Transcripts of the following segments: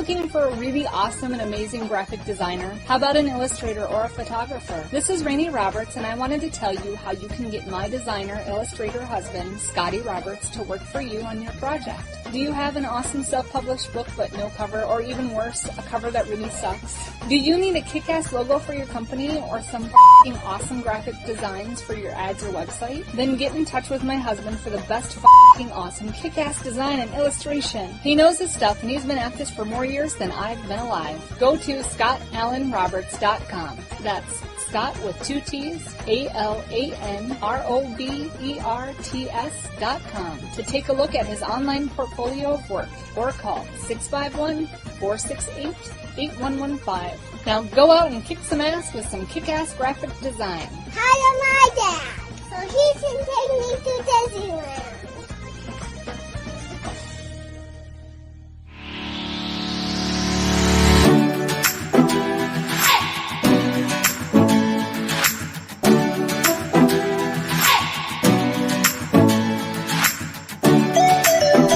looking for a really awesome and amazing graphic designer? How about an illustrator or a photographer? This is Rainey Roberts, and I wanted to tell you how you can get my designer, illustrator husband, Scotty Roberts, to work for you on your project. Do you have an awesome self-published book but no cover, or even worse, a cover that really sucks? Do you need a kick-ass logo for your company or some f***ing awesome graphic designs for your ads or website? Then get in touch with my husband for the best f***ing awesome kick-ass design and illustration. He knows his stuff, and he's been at this for more years than I've been alive. Go to ScottAllenRoberts.com. That's Scott with 2 T's, ALANROBERTS.com to take a look at his online portfolio of work, or call 651-468-8115. Now go out and kick some ass with some kick-ass graphic design. Hire my dad, so he can take me to Disneyland.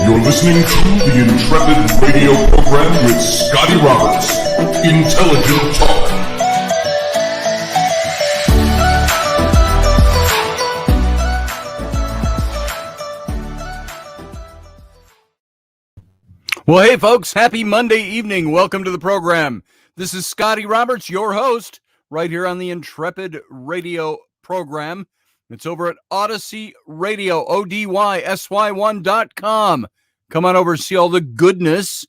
You're listening to the Intrepid radio program with Scotty Roberts. Intelligent Talk. Well, hey, folks, happy Monday evening. Welcome to the program. This is Scotty Roberts, your host, right here on the Intrepid radio program. It's over at Odyssey Radio, ODYSY1.com. Come on over and see all the goodness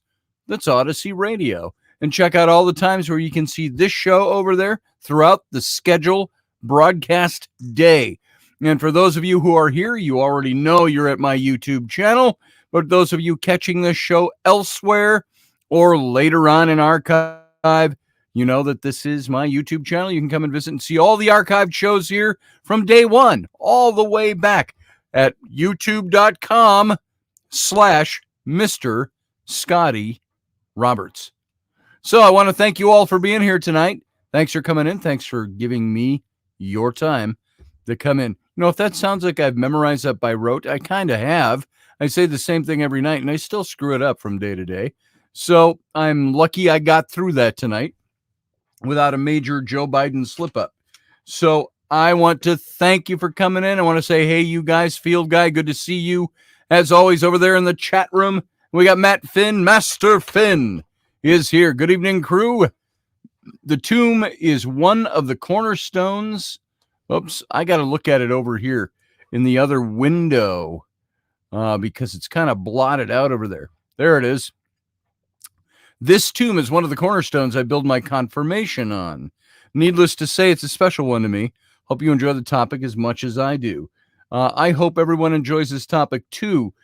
that's Odyssey Radio. And check out all the times where you can see this show over there throughout the schedule broadcast day. And for those of you who are here, you already know you're at my YouTube channel. But those of you catching this show elsewhere or later on in archive, you know that this is my YouTube channel. You can come and visit and see all the archived shows here from day one, all the way back at youtube.com/Mr. Scotty Roberts. So I want to thank you all for being here tonight. Thanks for coming in. Thanks for giving me your time to come in. You know, if that sounds like I've memorized that by rote, I kind of have. I say the same thing every night, and I still screw it up from day to day. So I'm lucky I got through that tonight without a major Joe Biden slip-up. So I want to thank you for coming in. I want to say, hey, you guys, Field Guy, good to see you. As always, over there in the chat room, we got Matt Finn. Master Finn is here. Good evening, crew. The tomb is one of the cornerstones. Oops, I got to look at it over here in the other window because it's kind of blotted out over there. There it is. This tomb is one of the cornerstones I build my confirmation on. Needless to say, it's a special one to me. Hope you enjoy the topic as much as I do. I hope everyone enjoys this topic too,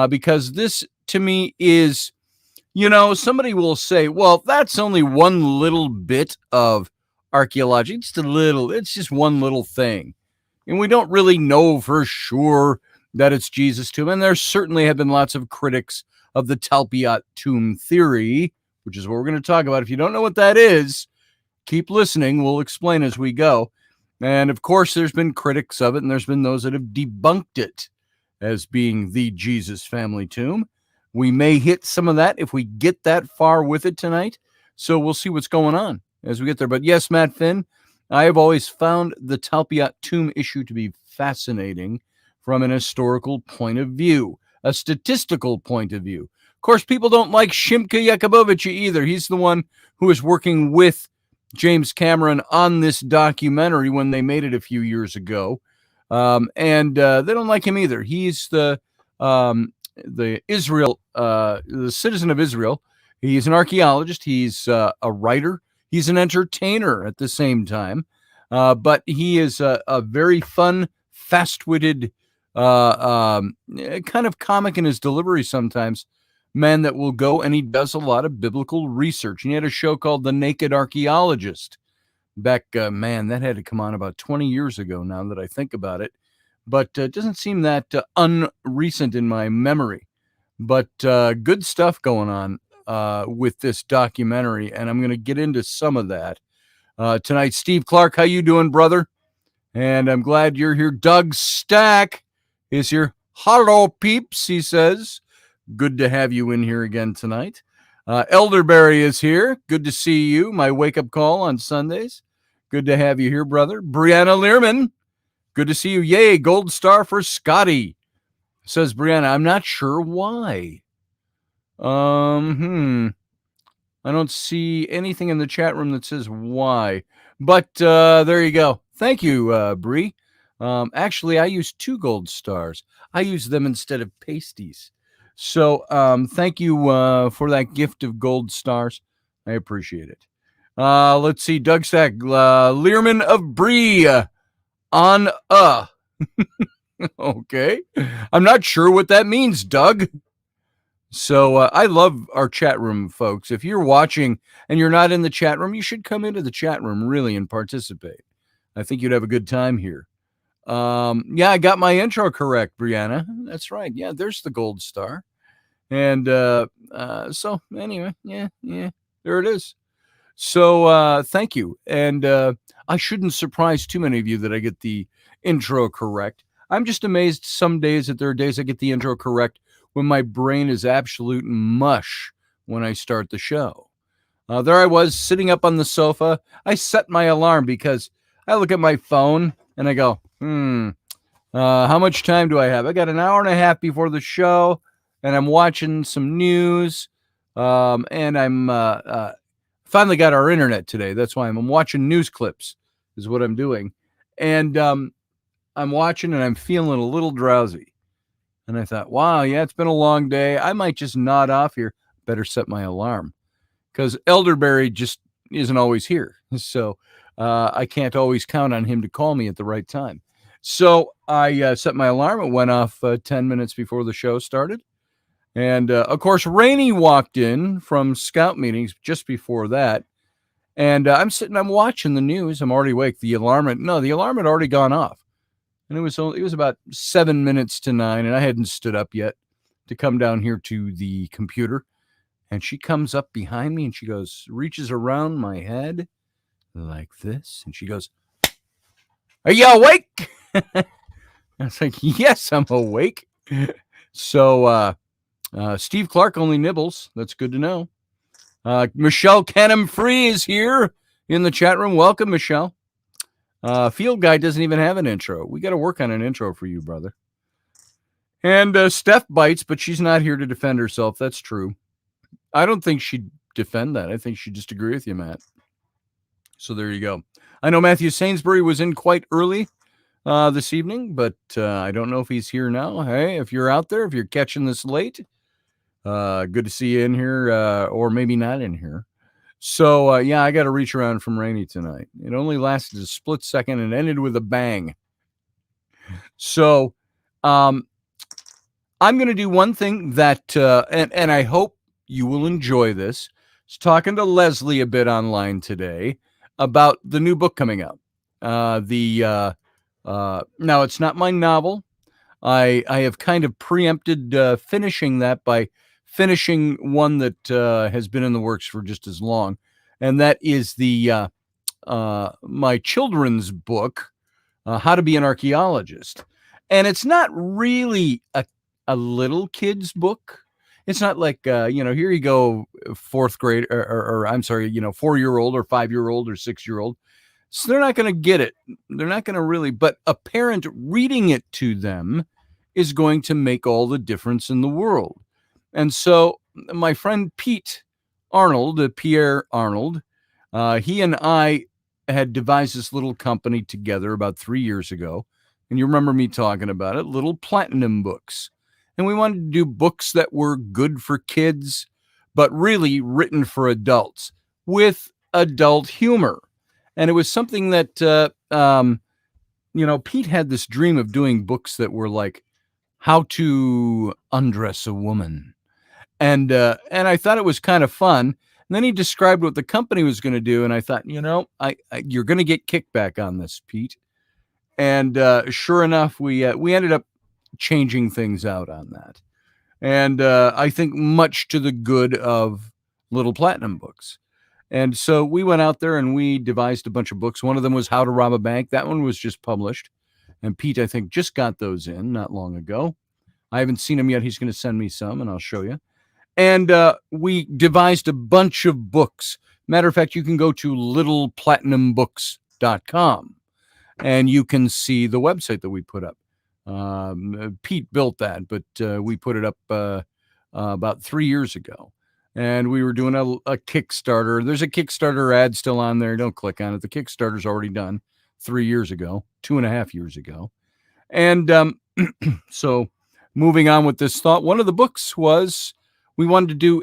because this to me is, you know, somebody will say, well, that's only one little bit of archaeology. It's just one little thing. And we don't really know for sure that it's Jesus' tomb. And there certainly have been lots of critics of the Talpiat Tomb theory, which is what we're going to talk about. If you don't know what that is, keep listening. We'll explain as we go. And of course, there's been critics of it, and there's been those that have debunked it as being the Jesus family tomb. We may hit some of that if we get that far with it tonight. So we'll see what's going on as we get there. But yes, Matt Finn, I have always found the Talpiat Tomb issue to be fascinating from an historical point of view, a statistical point of view. Of course, people don't like Simcha Jacobovici either. He's the one who is working with James Cameron on this documentary when they made it a few years ago. And they don't like him either. He's the citizen of Israel. He's an archaeologist. He's a writer. He's an entertainer at the same time. But he is a very fun, fast-witted, kind of comic in his delivery sometimes, man that will go, and he does a lot of biblical research. And he had a show called The Naked Archaeologist back, man, that had to come on about 20 years ago now that I think about it. But it doesn't seem that unrecent in my memory. But good stuff going on with this documentary, and I'm going to get into some of that tonight. Steve Clark, how you doing, brother? And I'm glad you're here. Doug Stack is here. Hello, peeps, he says. Good to have you in here again tonight. Elderberry is here. Good to see you. My wake-up call on Sundays. Good to have you here, brother. Brianna Learman. Good to see you. Yay, gold star for Scotty. Says Brianna. I'm not sure why. I don't see anything in the chat room that says why. But there you go. Thank you, Bree. Actually, I use 2 gold stars. I use them instead of pasties. So thank you for that gift of gold stars. I appreciate it. Let's see. Doug Stack, Learman of Bree on Okay. I'm not sure what that means, Doug. So I love our chat room, folks. If you're watching and you're not in the chat room, you should come into the chat room really and participate. I think you'd have a good time here. Yeah, I got my intro correct, Brianna. That's right. Yeah, there's the gold star. And so anyway, yeah, there it is. So thank you. And I shouldn't surprise too many of you that I get the intro correct. I'm just amazed some days that there are days I get the intro correct when my brain is absolute mush when I start the show. There I was sitting up on the sofa. I set my alarm because I look at my phone and I go, how much time do I have? I got an hour and a half before the show, and I'm watching some news, and I'm finally got our internet today. That's why I'm watching news clips is what I'm doing. And I'm watching and I'm feeling a little drowsy. And I thought, wow, yeah, it's been a long day. I might just nod off here. Better set my alarm because Elderberry just isn't always here. So I can't always count on him to call me at the right time. So I set my alarm. It went off 10 minutes before the show started. And, of course, Rainey walked in from scout meetings just before that. And I'm watching the news. I'm already awake. The alarm had already gone off. And it was about 7 minutes to 9, and I hadn't stood up yet to come down here to the computer. And she comes up behind me, and she reaches around my head like this. And she goes, "Are you awake?" I was like, "Yes, I'm awake." So Steve Clark only nibbles. That's good to know. Michelle Canham-Free is here in the chat room. Welcome, Michelle. Field Guy doesn't even have an intro. We got to work on an intro for you, brother. And Steph bites, but she's not here to defend herself. That's true. I don't think she'd defend that. I think she'd just agree with you, Matt. So there you go. I know Matthew Sainsbury was in quite early this evening, but I don't know if he's here now. Hey, if you're out there, if you're catching this late, good to see you in here, or maybe not in here. So, yeah, I got to reach around from Rainey tonight. It only lasted a split second and ended with a bang. So, I'm going to do one thing that, and I hope you will enjoy this. I was talking to Leslie a bit online today about the new book coming out. Now, it's not my novel. I have kind of preempted finishing that by finishing one that has been in the works for just as long, and that is the my children's book, How to Be an Archaeologist. And it's not really a little kid's book. It's not like, here you go, 4th grade, or I'm sorry, 4-year-old or 5-year-old or 6-year-old. So they're not going to get it. They're not going to really, but a parent reading it to them is going to make all the difference in the world. And so my friend Pete Arnold, Pierre Arnold, he and I had devised this little company together about 3 years ago. And you remember me talking about it, Little Platinum Books. And we wanted to do books that were good for kids, but really written for adults with adult humor. And it was something that, Pete had this dream of doing books that were like how to undress a woman. And I thought it was kind of fun. And then he described what the company was going to do. And I thought, you're going to get kickback on this, Pete. And sure enough, we ended up changing things out on that. And I think much to the good of Little Platinum Books. And so we went out there and we devised a bunch of books. One of them was How to Rob a Bank. That one was just published. And Pete, I think, just got those in not long ago. I haven't seen them yet. He's going to send me some and I'll show you. And we devised a bunch of books. Matter of fact, you can go to littleplatnumbooks.com and you can see the website that we put up. Pete built that, but we put it up about 3 years ago. And we were doing a Kickstarter. There's a Kickstarter ad still on there. Don't click on it. The Kickstarter's already done 3 years ago, 2.5 years ago. And so moving on with this thought, one of the books was we wanted to do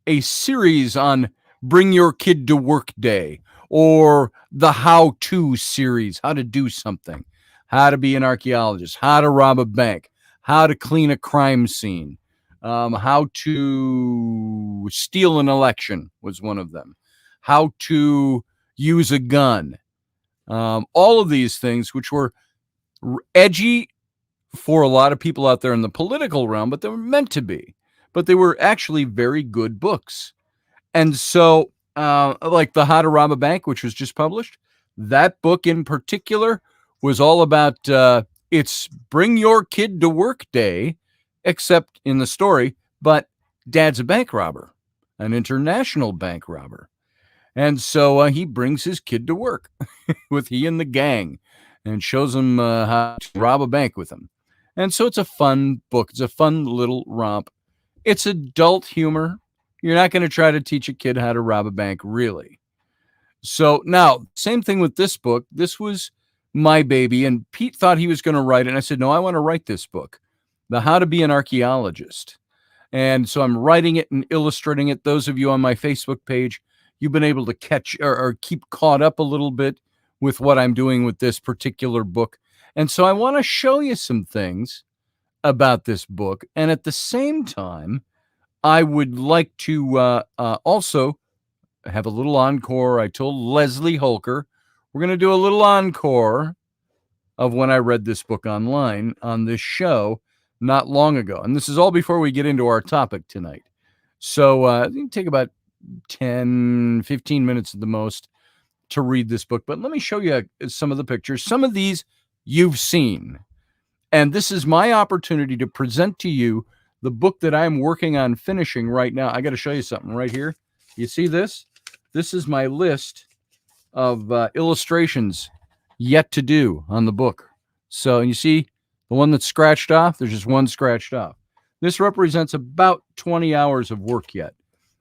a series on Bring Your Kid to Work Day, or the how-to series, how to do something, how to be an archaeologist, how to rob a bank, how to clean a crime scene, how to steal an election was one of them, how to use a gun. All of these things, which were edgy for a lot of people out there in the political realm, but they were meant to be. But they were actually very good books. And so, like the How to Rob a Bank, which was just published, that book in particular was all about it's Bring Your Kid to Work Day, except in the story, but Dad's a bank robber, an international bank robber. And so he brings his kid to work with he and the gang and shows him how to rob a bank with him. And so it's a fun book. It's a fun little romp. It's adult humor. You're not going to try to teach a kid how to rob a bank, really. So now, same thing with this book. This was my baby, and Pete thought he was going to write it. And I said, no, I want to write this book, The How to Be an Archaeologist. And so I'm writing it and illustrating it. Those of you on my Facebook page, you've been able to catch or keep caught up a little bit with what I'm doing with this particular book. And so I want to show you some things about this book. And at the same time, I would like to also have a little encore. I told Leslie Holker, we're going to do a little encore of when I read this book online on this show not long ago. And this is all before we get into our topic tonight. So it can take about 10, 15 minutes at the most to read this book. But let me show you some of the pictures. Some of these you've seen. And this is my opportunity to present to you the book that I'm working on finishing right now. I got to show you something right here. You see this? This is my list of illustrations yet to do on the book. So you see the one that's scratched off? There's just one scratched off. This represents about 20 hours of work yet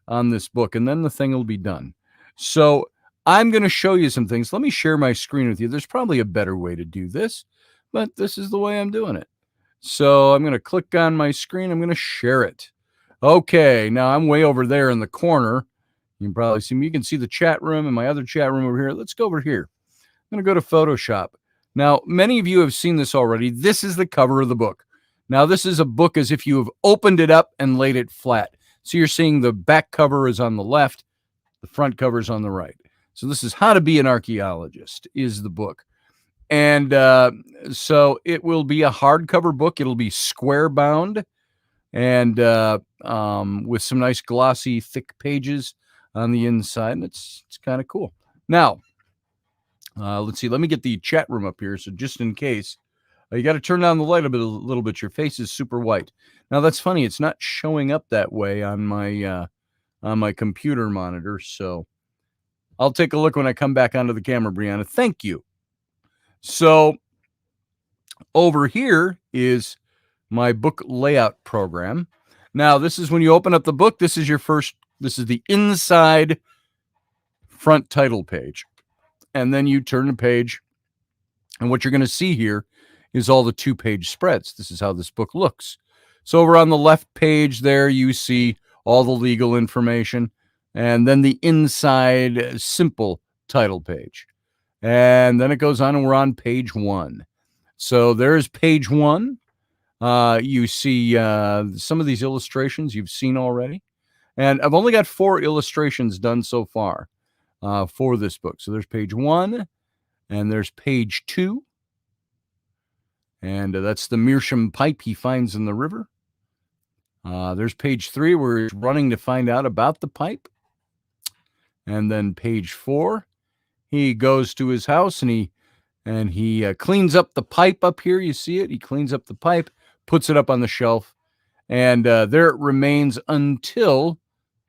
on this book, and then the thing will be done. So I'm going to show you some things. Let me share my screen with you. There's probably a better way to do this, but this is the way I'm doing it. So I'm going to click on my screen. I'm going to share it. Okay, now I'm way over there in the corner. You can probably see me. You can see the chat room and my other chat room over here. Let's go over here. I'm going to go to Photoshop. Now, many of you have seen this already. This is the cover of the book. Now, this is a book as if you have opened it up and laid it flat. So you're seeing the back cover is on the left. The front cover is on the right. So this is How to Be an Archaeologist is the book. And so it will be a hardcover book. It'll be square bound and with some nice glossy, thick pages on the inside. And it's kind of cool. Now, let's see. Let me get the chat room up here. So just in case, you got to turn down the light a little bit. Your face is super white. Now that's funny. It's not showing up that way on my computer monitor. So I'll take a look when I come back onto the camera, Brianna. Thank you. So over here is my book layout program. Now, this is when you open up the book. This is the inside front title page. And then you turn the page. And what you're going to see here is all the 2-page spreads. This is how this book looks. So over on the left page there, you see all the legal information. And then the inside simple title page. And then it goes on and we're on page 1. So there's page 1. You see some of these illustrations you've seen already. And I've only got 4 illustrations done so far for this book. So there's page 1 and there's page 2. And that's the meerschaum pipe he finds in the river. There's page 3 where he's running to find out about the pipe. And then page 4. He goes to his house and he cleans up the pipe up here. You see it? He cleans up the pipe, puts it up on the shelf, And there it remains until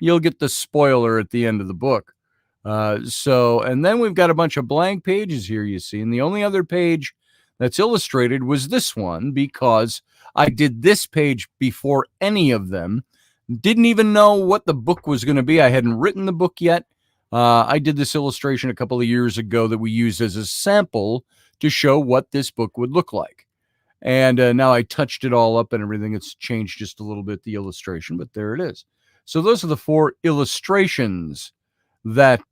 you'll get the spoiler at the end of the book. And then we've got a bunch of blank pages here, you see. And the only other page that's illustrated was this one, because I did this page before any of them. Didn't even know what the book was going to be. I hadn't written the book yet. I did this illustration a couple of years ago that we used as a sample to show what this book would look like. And now I touched it all up and everything. It's changed just a little bit, the illustration, but there it is. So those are the 4 illustrations that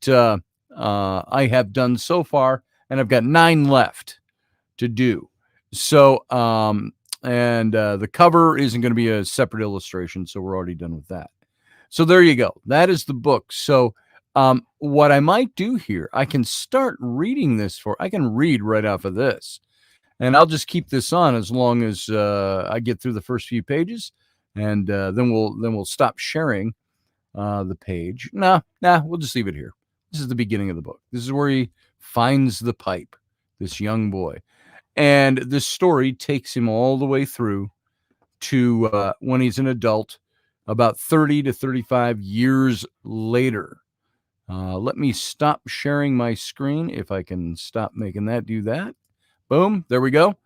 I have done so far, and I've got 9 left to do. So, the cover isn't going to be a separate illustration, so we're already done with that. So there you go. That is the book. So what I might do here, I can start reading this I can read right off of this, and I'll just keep this on as long as I get through the first few pages, and then we'll stop sharing the page. Nah, we'll just leave it here. This is the beginning of the book. This is where he finds the pipe, this young boy. And this story takes him all the way through to when he's an adult, about 30 to 35 years later. Let me stop sharing my screen, if I can stop making that do that. Boom, there we go.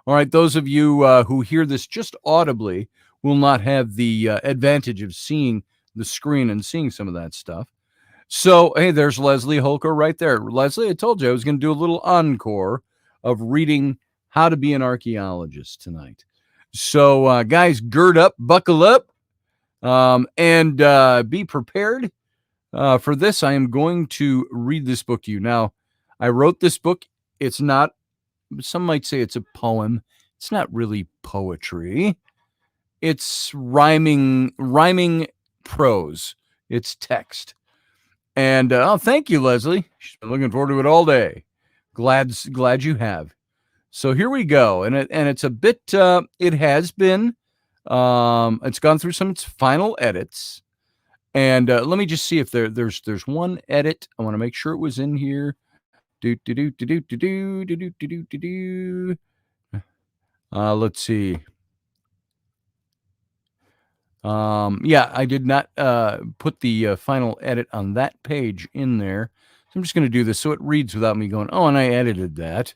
All right, those of you who hear this just audibly will not have the advantage of seeing the screen and seeing some of that stuff. So, hey, there's Leslie Holker right there. Leslie, I told you I was going to do a little encore of reading How to Be an Archaeologist tonight. So, guys, gird up, buckle up, and be prepared for this. I am going to read this book to you. Now, I wrote this book. It's not, some might say it's a poem. It's not really poetry. It's rhyming prose. It's text. And thank you, Leslie. She's been looking forward to it all day. Glad you have. So here we go. And it's a bit, it has been, it's gone through some of its final edits. And let me just see if there's one edit. I want to make sure it was in here. Let's see. Yeah, I did not put the final edit on that page in there. So I'm just going to do this so it reads without me going, oh, and I edited that.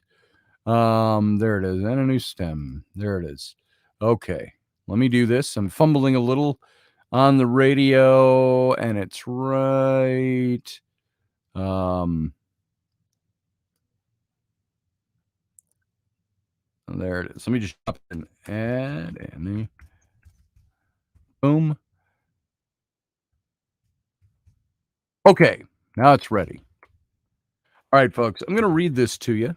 There it is. And a new stem. There it is. Okay, let me do this. I'm fumbling a little on the radio, and it's right. There it is. Let me just drop an add any. Boom. Okay, now it's ready. All right, folks, I'm going to read this to you.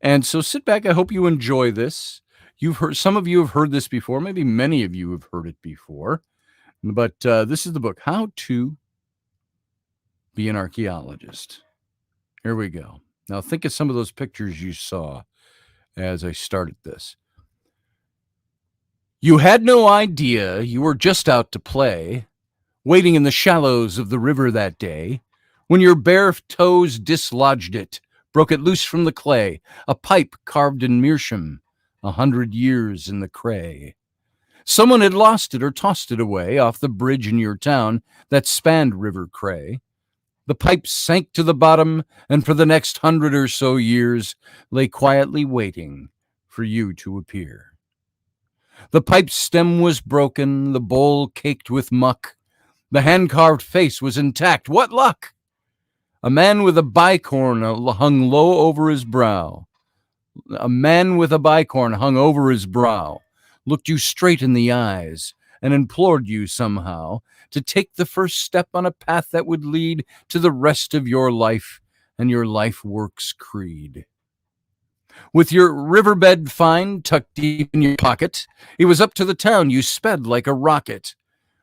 And so sit back. I hope you enjoy this. Some of you have heard this before. Maybe many of you have heard it before. But this is the book, How to Be an Archaeologist. Here we go. Now think of some of those pictures you saw as I started this. You had no idea you were just out to play, waiting in the shallows of the river that day, when your bare toes dislodged it, broke it loose from the clay, a pipe carved in meerschaum, 100 years in the cray. Someone had lost it or tossed it away off the bridge in your town that spanned River Cray. The pipe sank to the bottom, and for the next 100 or so years lay quietly waiting for you to appear. The pipe's stem was broken, the bowl caked with muck. The hand-carved face was intact. What luck! A man with a bicorn hung low over his brow. A man with a bicorn hung over his brow, looked you straight in the eyes, and implored you somehow to take the first step on a path that would lead to the rest of your life and your life work's creed. With your riverbed find tucked deep in your pocket, it was up to the town you sped like a rocket,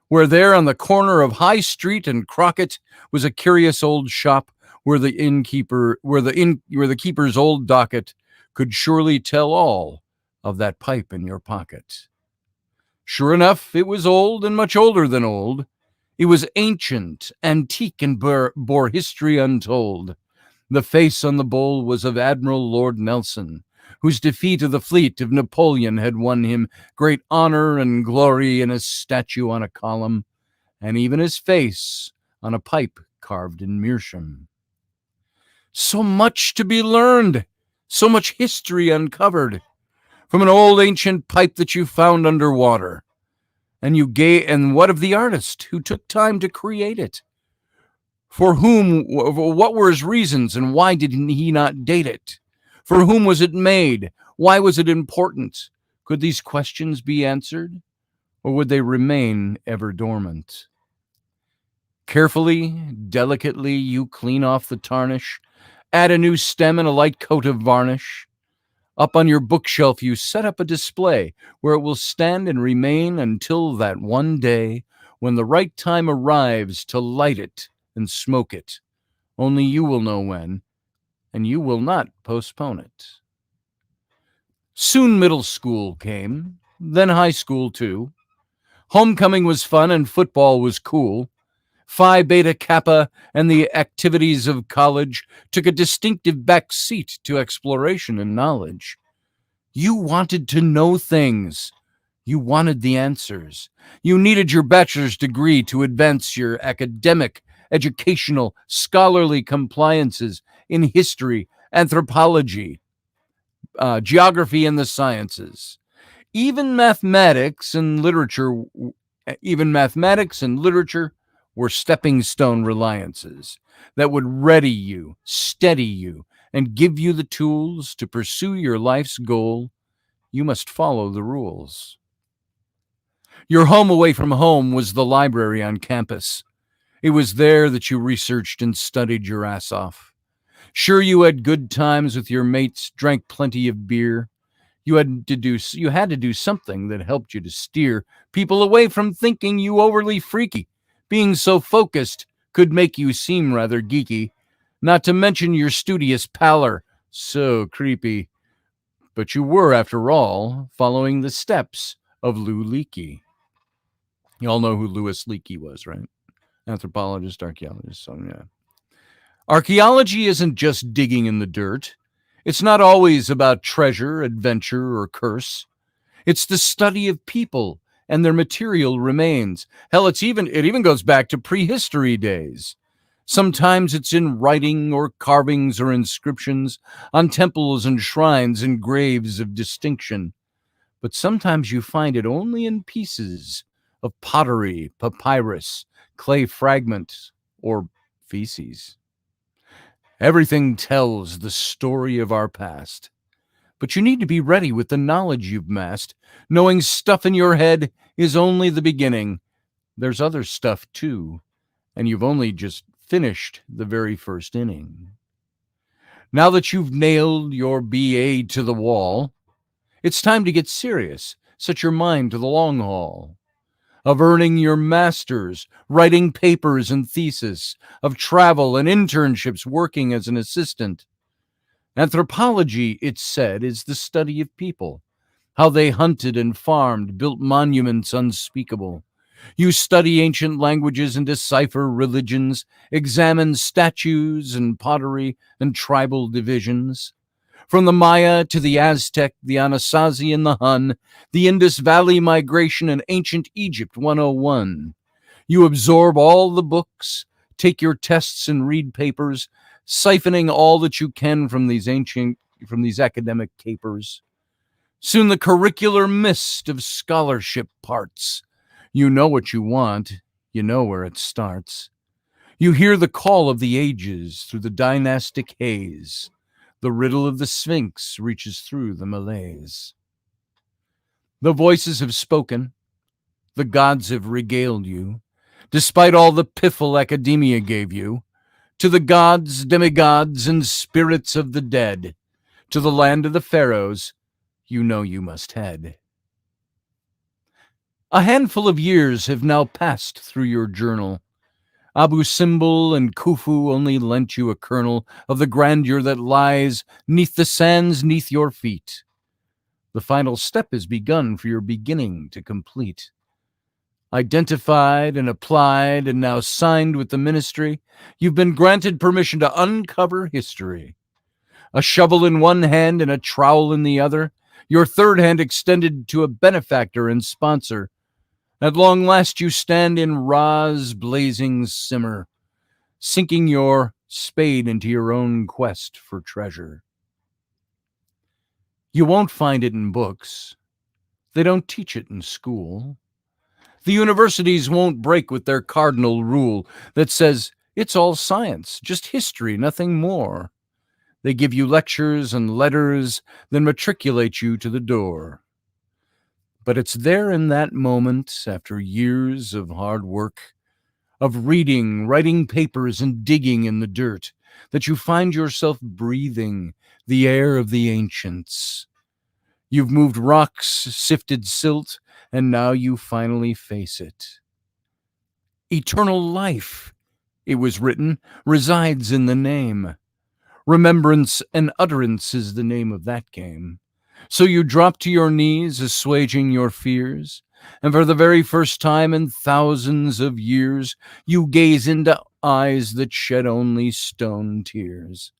where there on the corner of High Street and Crockett was a curious old shop where the keeper's old docket could surely tell all of that pipe in your pocket. Sure enough, it was old and much older than old. It was ancient, antique, and bore history untold. The face on the bowl was of Admiral Lord Nelson, whose defeat of the fleet of Napoleon had won him great honor and glory, and a statue on a column, and even his face on a pipe carved in meerschaum. So much to be learned, so much history uncovered, from an old ancient pipe that you found underwater. And what of the artist who took time to create it? For whom, what were his reasons, and why did he not date it? For whom was it made? Why was it important? Could these questions be answered, or would they remain ever dormant? Carefully, delicately, you clean off the tarnish, add a new stem and a light coat of varnish. Up on your bookshelf, you set up a display where it will stand and remain until that one day when the right time arrives to light it and smoke it. Only you will know when, and you will not postpone it. Soon middle school came, then high school too. Homecoming was fun and football was cool. Phi Beta Kappa and the activities of college took a distinctive back seat to exploration and knowledge. You wanted to know things. You wanted the answers. You needed your bachelor's degree to advance your academic, educational, scholarly compliances in history, anthropology, geography, and the sciences. Even mathematics and literature were stepping stone reliances that would ready you, steady you, and give you the tools to pursue your life's goal. You must follow the rules. Your home away from home was the library on campus. It was there that you researched and studied your ass off. Sure, you had good times with your mates, drank plenty of beer. You had to do something that helped you to steer people away from thinking you overly freaky. Being so focused could make you seem rather geeky, not to mention your studious pallor, so creepy. But you were, after all, following the steps of Lou Leakey. You all know who Louis Leakey was, right? Anthropologist, archaeologist, so yeah. Archaeology isn't just digging in the dirt. It's not always about treasure, adventure, or curse. It's the study of people and their material remains. Hell, it even goes back to prehistory days. Sometimes it's in writing or carvings or inscriptions on temples and shrines and graves of distinction. But sometimes you find it only in pieces of pottery, papyrus, clay fragments, or feces. Everything tells the story of our past. But you need to be ready with the knowledge you've massed. Knowing stuff in your head is only the beginning. There's other stuff too, and you've only just finished the very first inning. Now that you've nailed your BA to the wall, it's time to get serious. Set your mind to the long haul. Of earning your master's, writing papers and thesis, of travel and internships working as an assistant. Anthropology, it's said, is the study of people, how they hunted and farmed, built monuments unspeakable. You study ancient languages and decipher religions, examine statues and pottery and tribal divisions. From the Maya to the Aztec, the Anasazi and the Hun, the Indus Valley Migration and Ancient Egypt 101. You absorb all the books, take your tests and read papers, siphoning all that you can from these academic capers. Soon the curricular mist of scholarship parts. You know what you want, you know where it starts. You hear the call of the ages through the dynastic haze. The riddle of the Sphinx reaches through the malaise. The voices have spoken. The gods have regaled you, despite all the piffle academia gave you. To the gods, demigods, and spirits of the dead, to the land of the pharaohs, you know you must head. A handful of years have now passed through your journal. Abu Simbel and Khufu only lent you a kernel of the grandeur that lies neath the sands neath your feet. The final step is begun for your beginning to complete. Identified and applied and now signed with the ministry, you've been granted permission to uncover history. a shovel in one hand and a trowel in the other, your third hand extended to a benefactor and sponsor. At long last you stand in Ra's blazing simmer, sinking your spade into your own quest for treasure. You won't find it in books. They don't teach it in school. The universities won't break with their cardinal rule that says it's all science, just history, nothing more. They give you lectures and letters, then matriculate you to the door. But it's there in that moment, after years of hard work, of reading, writing papers, and digging in the dirt, that you find yourself breathing the air of the ancients. You've moved rocks, sifted silt, and now you finally face it. Eternal life, it was written, resides in the name. Remembrance and utterance is the name of that game. So you drop to your knees, assuaging your fears, and for the very first time in thousands of years, you gaze into eyes that shed only stone tears.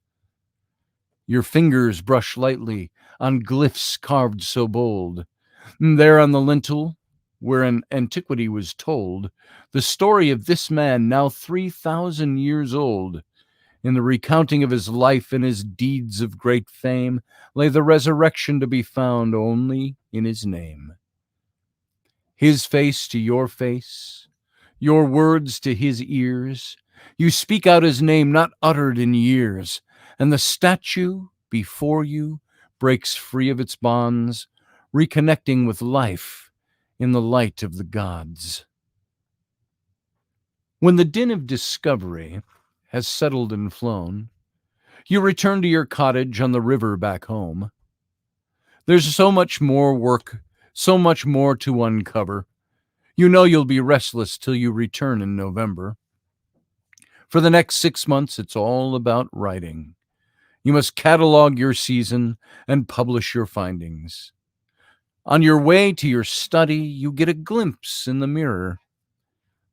Your fingers brush lightly on glyphs carved so bold. There on the lintel, where in antiquity was told, the story of this man now 3,000 years old. In the recounting of his life and his deeds of great fame lay the resurrection to be found only in his name. His face to your face, your words to his ears, you speak out his name not uttered in years, and the statue before you breaks free of its bonds, reconnecting with life in the light of the gods. When the din of discovery has settled and flown, you return to your cottage on the river back home. There's so much more work, so much more to uncover. You know you'll be restless till you return in November. For the next 6 months, it's all about writing. You must catalog your season and publish your findings. On your way to your study, you get a glimpse in the mirror.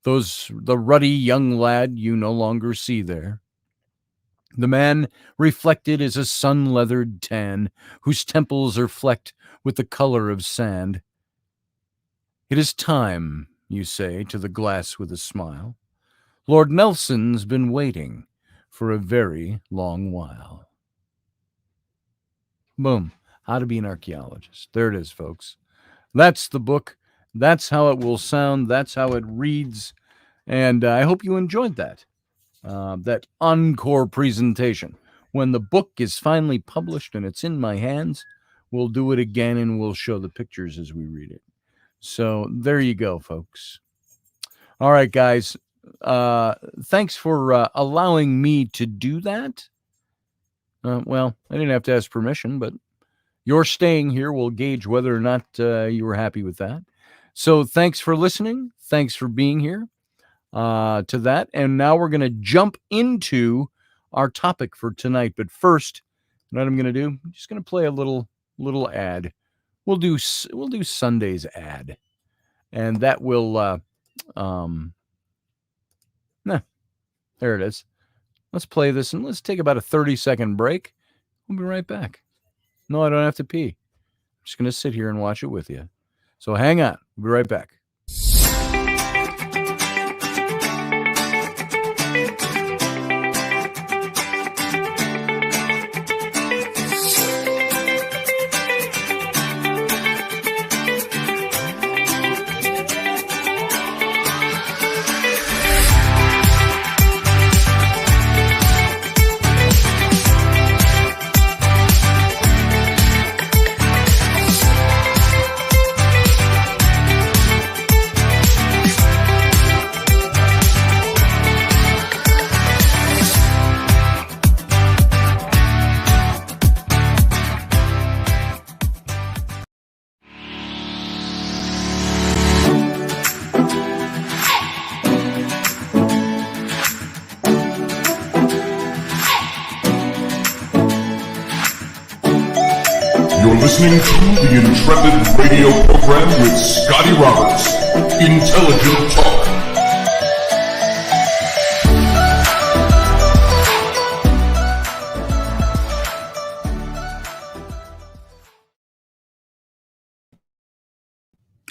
The ruddy young lad you no longer see there. The man reflected is a sun-leathered tan, whose temples are flecked with the color of sand. It is time, you say to the glass with a smile. Lord Nelson's been waiting for a very long while. Boom. How to Be an Archaeologist. There it is, folks. That's the book. That's how it will sound. That's how it reads. And I hope you enjoyed that encore presentation. When the book is finally published and it's in my hands, we'll do it again and we'll show the pictures as we read it. So there you go, folks. All right, guys. Thanks for allowing me to do that. Well, I didn't have to ask permission, but your staying here will gauge whether or not you were happy with that. So thanks for listening. Thanks for being here to that. And now we're going to jump into our topic for tonight. But first, what I'm going to do, I'm just going to play a little ad. We'll do Sunday's ad, and that will there it is. Let's play this and let's take about a 30-second break. We'll be right back. No, I don't have to pee. I'm just going to sit here and watch it with you. So hang on. We'll be right back. Listening to the Intrepid radio program with Scotty Roberts. Intelligent Talk.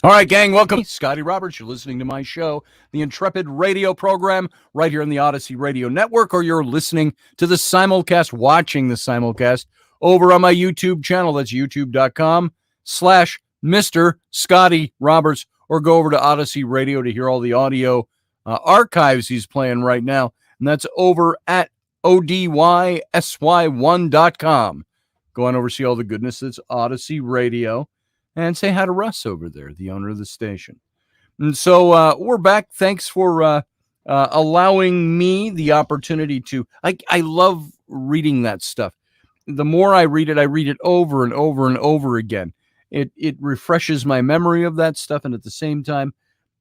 All right, gang, welcome. Scotty Roberts, you're listening to my show, the Intrepid radio program, right here on the Odyssey Radio Network, or you're listening to the simulcast, watching the simulcast over on my YouTube channel. That's youtube.com/Mr. Scotty Roberts, or go over to Odyssey Radio to hear all the audio archives he's playing right now. And that's over at ODYSY1.com. Go on over, see all the goodness that's Odyssey Radio. And say hi to Russ over there, the owner of the station. And so we're back. Thanks for allowing me the opportunity to. I love reading that stuff. The more I read it over and over and over again. It refreshes my memory of that stuff, and at the same time,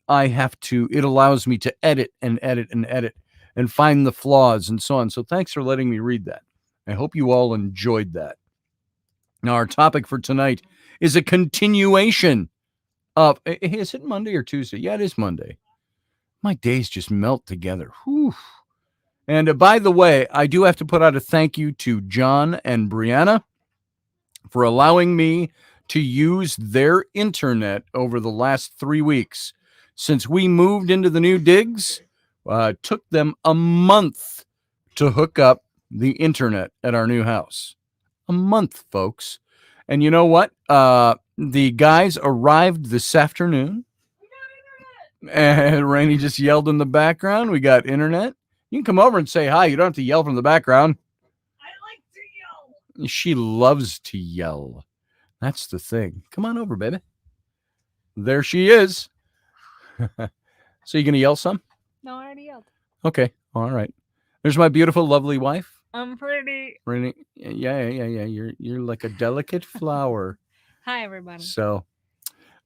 it allows me to edit and find the flaws and so on. So thanks for letting me read that. I hope you all enjoyed that. Now, our topic for tonight is a continuation of, is it Monday or Tuesday? Yeah, it is Monday. My days just melt together. Whew. And by the way, I do have to put out a thank you to John and Brianna for allowing me to use their internet over the last 3 weeks. Since we moved into the new digs, took them a month to hook up the internet at our new house. A month, folks. And you know what? The guys arrived this afternoon. And Rainey just yelled in the background. We got internet. You can come over and say hi. You don't have to yell from the background. I like to yell. She loves to yell. That's the thing. Come on over, baby. There she is. So you going to yell some? No, I already yelled. Okay. All right. There's my beautiful, lovely wife. I'm pretty. Rainey, yeah. You're like a delicate flower. Hi, everybody. So,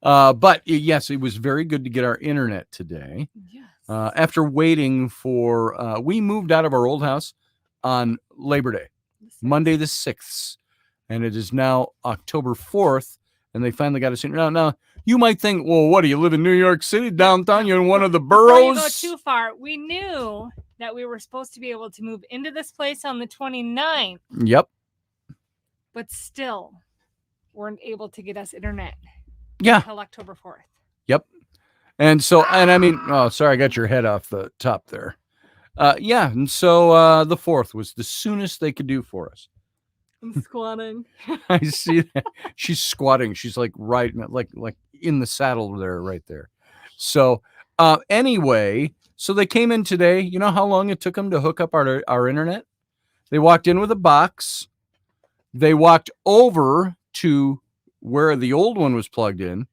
but yes, it was very good to get our internet today. Yes. After waiting for, we moved out of our old house on Labor Day, Monday the 6th, and it is now October 4th, and they finally got us in. Now, you might think, well, what do you live in New York City, downtown? You're in one of the boroughs? Before you go too far, we knew that we were supposed to be able to move into this place on the 29th. Yep. But still weren't able to get us internet. Yeah. Until October 4th. Yep. And so, and I mean, oh, sorry, I got your head off the top there. Yeah. And so the 4th was the soonest they could do for us. I'm squatting. I see that. She's squatting. She's like right, like in the saddle there, right there. So anyway, so they came in today. You know how long it took them to hook up our internet? They walked in with a box. They walked over to where the old one was plugged in,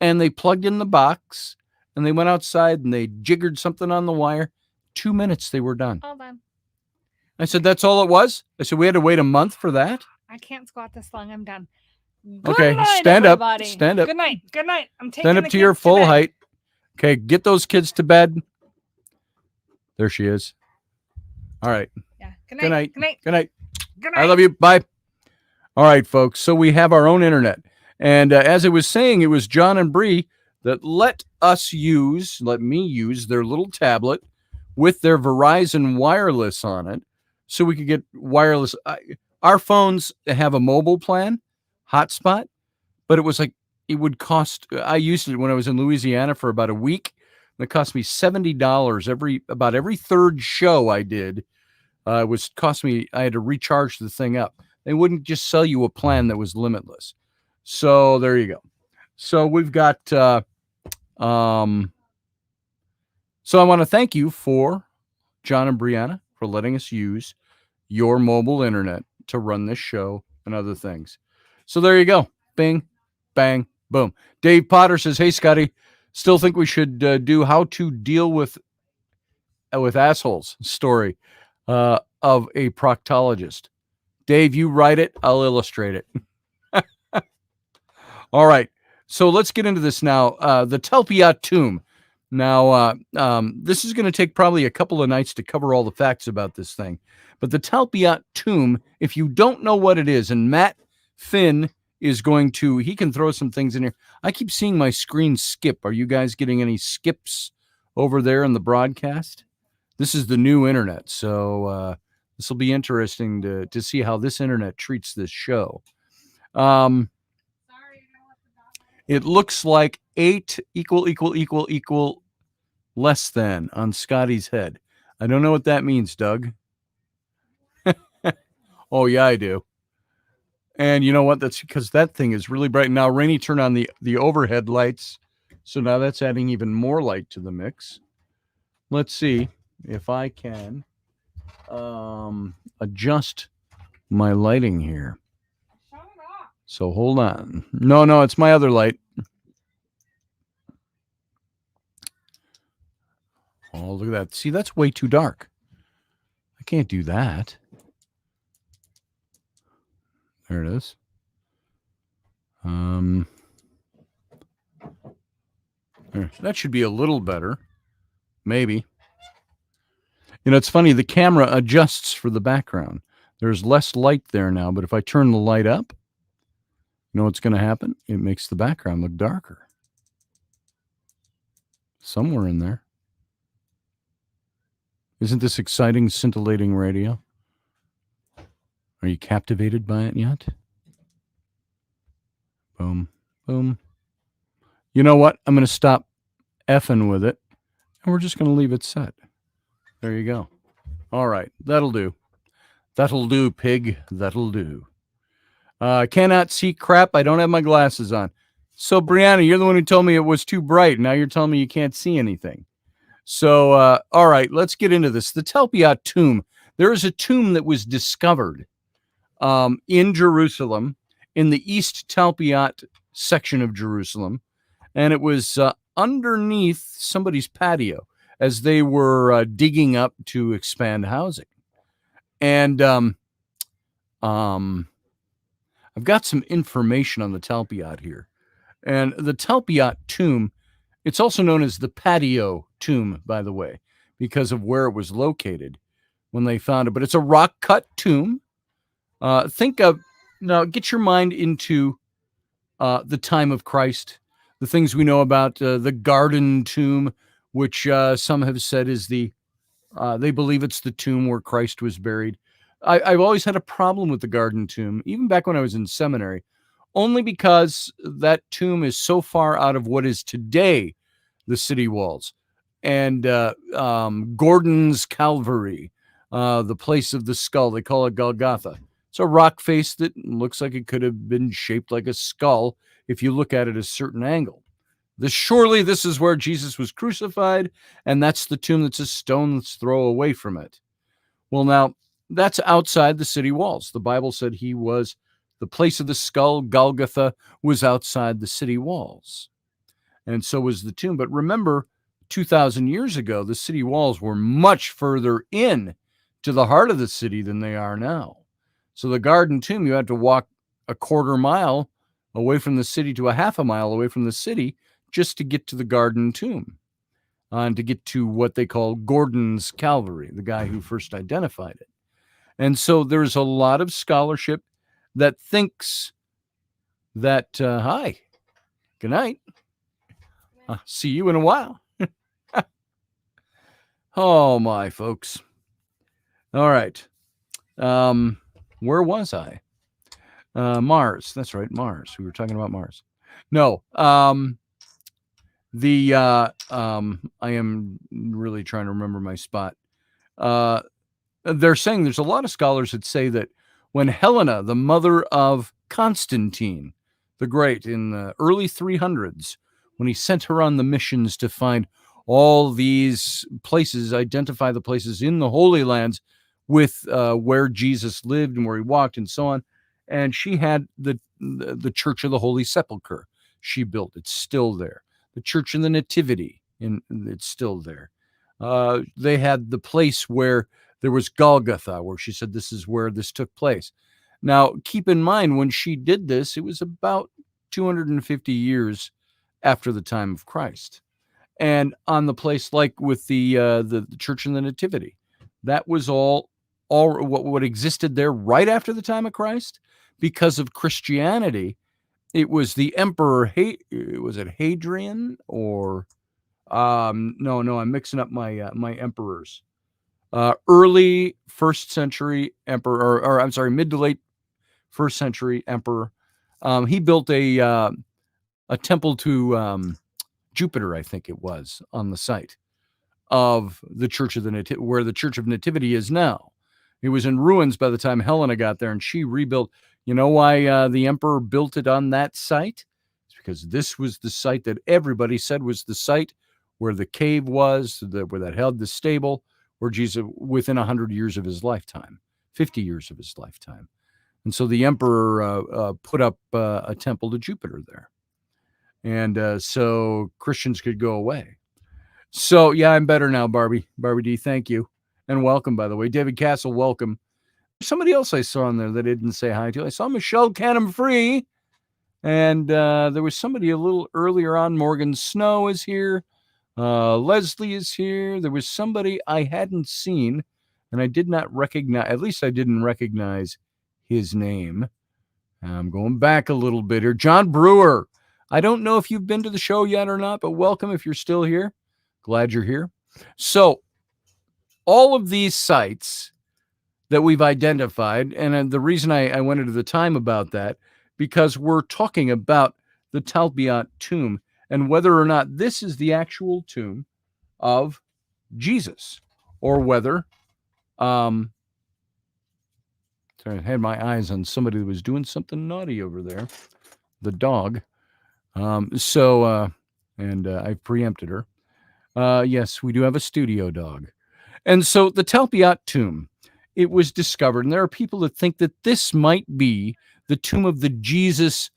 and they plugged in the box, and they went outside and they jiggered something on the wire. 2 minutes, they were done. All done. I said, that's all it was? I said, we had to wait a month for that? I can't squat this long. I'm done. Okay, night, stand everybody. up. Stand up. Good night. Good night. I'm taking Stand up the to your kids full bed. height. Okay, get those kids to bed. There she is. All right. Yeah. Good Good night. night. Good night. Good night. Good night. I love you. Bye. All right, folks. So we have our own internet. And as I was saying, it was John and Bree that let me use their little tablet with their Verizon wireless on it so we could get wireless. Our phones have a mobile plan, hotspot, but it was like, it would cost, I used it when I was in Louisiana for about a week. And it cost me $70 about every third show I did. I had to recharge the thing up. They wouldn't just sell you a plan that was limitless. So there you go. So we've got, so I want to thank you for John and Brianna for letting us use your mobile internet to run this show and other things. So there you go. Bing, bang, boom. Dave Potter says, hey, Scotty, still think we should do how to deal with assholes story of a proctologist. Dave, you write it. I'll illustrate it. All right. So let's get into this now. The Tapiat Tomb. Now, this is going to take probably a couple of nights to cover all the facts about this thing. But the Tapiat Tomb, if you don't know what it is, and Matt Finn is he can throw some things in here. I keep seeing my screen skip. Are you guys getting any skips over there in the broadcast? This is the new internet. So this will be interesting to see how this internet treats this show. It looks like 8 equal less than on Scotty's head. I don't know what that means, Doug. Oh, yeah, I do. And you know what? That's because that thing is really bright. Now, Rainey, turn on the overhead lights. So now that's adding even more light to the mix. Let's see if I can adjust my lighting here. So hold on. No, it's my other light. Oh, look at that. See, that's way too dark. I can't do that. There it is. That should be a little better. Maybe. You know, it's funny. The camera adjusts for the background. There's less light there now, but if I turn the light up, you know what's going to happen? It makes the background look darker. Somewhere in there. Isn't this exciting, scintillating radio? Are you captivated by it yet? Boom, boom. You know what? I'm going to stop effing with it, and we're just going to leave it set. There you go. All right, that'll do. That'll do, pig. That'll do. I cannot see crap. I don't have my glasses on. So, Brianna, you're the one who told me it was too bright. Now you're telling me you can't see anything. So, all right, let's get into this. The Talpiat Tomb. There is a tomb that was discovered in Jerusalem, in the East Talpiot section of Jerusalem, and it was underneath somebody's patio as they were digging up to expand housing. And I've got some information on the Talpiot here. And the Talpiat Tomb, it's also known as the Patio Tomb, by the way, because of where it was located when they found it. But it's a rock-cut tomb. Now get your mind into the time of Christ, the things we know about the Garden Tomb, which some have said is they believe it's the tomb where Christ was buried. I've always had a problem with the Garden Tomb, even back when I was in seminary, only because that tomb is so far out of what is today the city walls. And Gordon's Calvary, the place of the skull, they call it Golgotha. It's a rock face that looks like it could have been shaped like a skull if you look at it at a certain angle. Surely this is where Jesus was crucified, and that's the tomb that's a stone's throw away from it. Well, now, that's outside the city walls. The Bible said he was the place of the skull. Golgotha was outside the city walls. And so was the tomb. But remember, 2,000 years ago, the city walls were much further in to the heart of the city than they are now. So the Garden Tomb, you had to walk a quarter mile away from the city to a half a mile away from the city just to get to the Garden Tomb and to get to what they call Gordon's Calvary, the guy who first identified it. And so there's a lot of scholarship that thinks that, hi, good night. See you in a while. Oh, my folks. All right. Where was I? Mars. That's right, Mars. We were talking about Mars. No. I am really trying to remember my spot. They're saying there's a lot of scholars that say that when Helena, the mother of Constantine the Great, in the early 300s, when he sent her on the missions to find all these places, identify the places in the Holy Lands with where Jesus lived and where he walked and so on. And she had the Church of the Holy Sepulchre she built. It's still there. The Church of the Nativity, it's still there. They had the place where there was Golgotha, where she said this is where this took place. Now, keep in mind, when she did this, it was about 250 years after the time of Christ. And on the place like with the Church of the Nativity, that was all what existed there right after the time of Christ. Because of Christianity, it was the emperor, was it Hadrian or no, I'm mixing up my my emperors. Early first century emperor, or I'm sorry, mid to late first century emperor. He built a temple to Jupiter, I think it was, on the site of the Church of the where the Church of Nativity is now. It was in ruins by the time Helena got there, and she rebuilt. You know why the emperor built it on that site? It's because this was the site that everybody said was the site where the cave was, where that held the stable, where Jesus, within 100 years of his lifetime, 50 years of his lifetime. And so the emperor put up a temple to Jupiter there. And so Christians could go away. So, yeah, I'm better now, Barbie. Barbie D, thank you. And welcome, by the way. David Castle, welcome. Somebody else I saw in there that I didn't say hi to. I saw Michelle Canham-Free. And there was somebody a little earlier on. Morgan Snow is here. Leslie is here. There was somebody I hadn't seen, and I did not recognize, at least I didn't recognize his name. I'm going back a little bit here. John Brewer. I don't know if you've been to the show yet or not, but welcome if you're still here. Glad you're here. So all of these sites that we've identified, and the reason I went into the time about that, because we're talking about the Talpiat Tomb and whether or not this is the actual tomb of Jesus, or whether, sorry, I had my eyes on somebody that was doing something naughty over there, the dog. And I preempted her. Yes, we do have a studio dog. And so the Talpiat Tomb, it was discovered, and there are people that think that this might be the tomb of the Jesus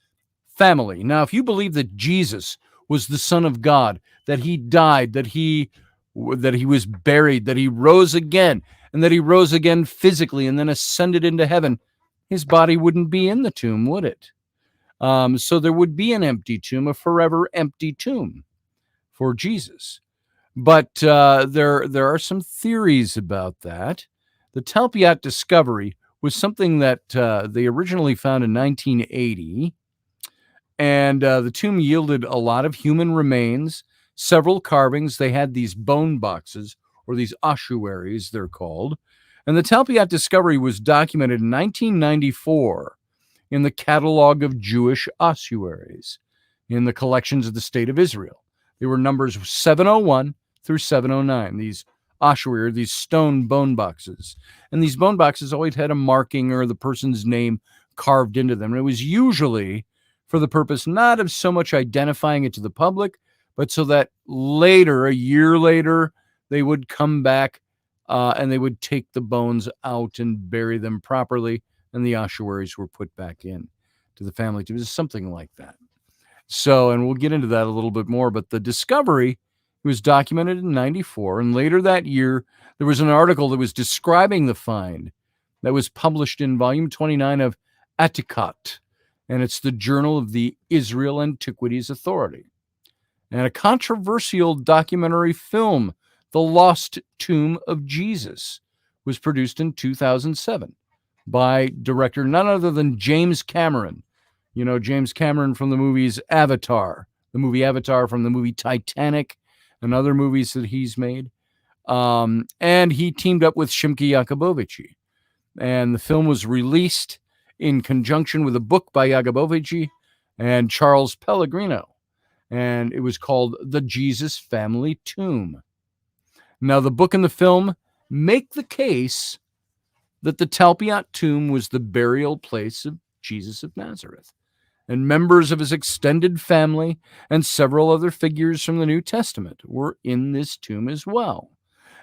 family. Now, if you believe that Jesus was the Son of God, that he died, that he was buried, that he rose again, and that he rose again physically and then ascended into heaven, his body wouldn't be in the tomb, would it? So there would be an empty tomb, a forever empty tomb for Jesus. But there are some theories about that. The Tapiat Discovery was something that they originally found in 1980. And the tomb yielded a lot of human remains, several carvings. They had these bone boxes, or these ossuaries, they're called. And the Talpiat Discovery was documented in 1994 in the Catalog of Jewish Ossuaries in the collections of the State of Israel. They were numbers 701 through 709, these ossuary, these stone bone boxes. And these bone boxes always had a marking or the person's name carved into them. And it was usually for the purpose not of so much identifying it to the public, but so that later, a year later, they would come back and they would take the bones out and bury them properly, and the ossuaries were put back in to the family. It was something like that. So, and we'll get into that a little bit more, but the discovery was documented in 94, and later that year, there was an article that was describing the find that was published in volume 29 of Atikat, and it's the Journal of the Israel Antiquities Authority. And a controversial documentary film, The Lost Tomb of Jesus, was produced in 2007 by director none other than James Cameron. You know, James Cameron from the movies Avatar, the movie Avatar, from the movie Titanic, and other movies that he's made. And he teamed up with Simcha Jacobovici. And the film was released in conjunction with a book by Jacobovici and Charles Pellegrino. And it was called The Jesus Family Tomb. Now, the book and the film make the case that the Talpiat Tomb was the burial place of Jesus of Nazareth, and members of his extended family and several other figures from the New Testament were in this tomb as well.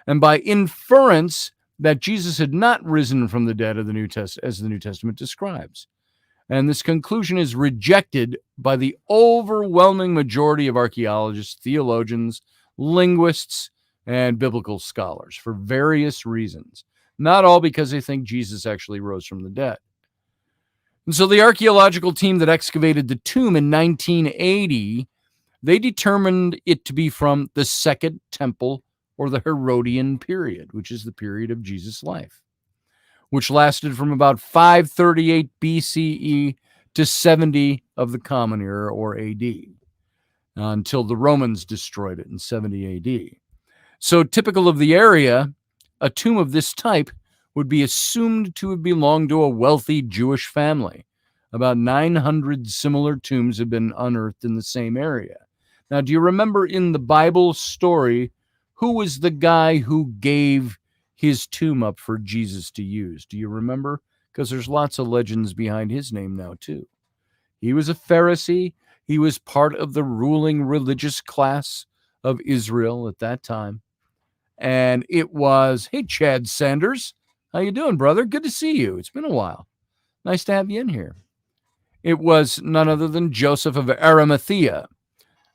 And by inference, that Jesus had not risen from the dead of the New as the New Testament describes. And this conclusion is rejected by the overwhelming majority of archaeologists, theologians, linguists, and biblical scholars for various reasons. Not all because they think Jesus actually rose from the dead. And so the archaeological team that excavated the tomb in 1980, they determined it to be from the Second Temple or the Herodian period, which is the period of Jesus' life, which lasted from about 538 BCE to 70 of the Common Era, or AD, until the Romans destroyed it in 70 AD. So typical of the area, a tomb of this type would be assumed to have belonged to a wealthy Jewish family. About 900 similar tombs have been unearthed in the same area. Now, do you remember in the Bible story, who was the guy who gave his tomb up for Jesus to use? Do you remember? Because there's lots of legends behind his name now, too. He was a Pharisee. He was part of the ruling religious class of Israel at that time. And it was, hey, Chad Sanders, how you doing, brother? Good to see you. It's been a while. Nice to have you in here. It was none other than Joseph of Arimathea.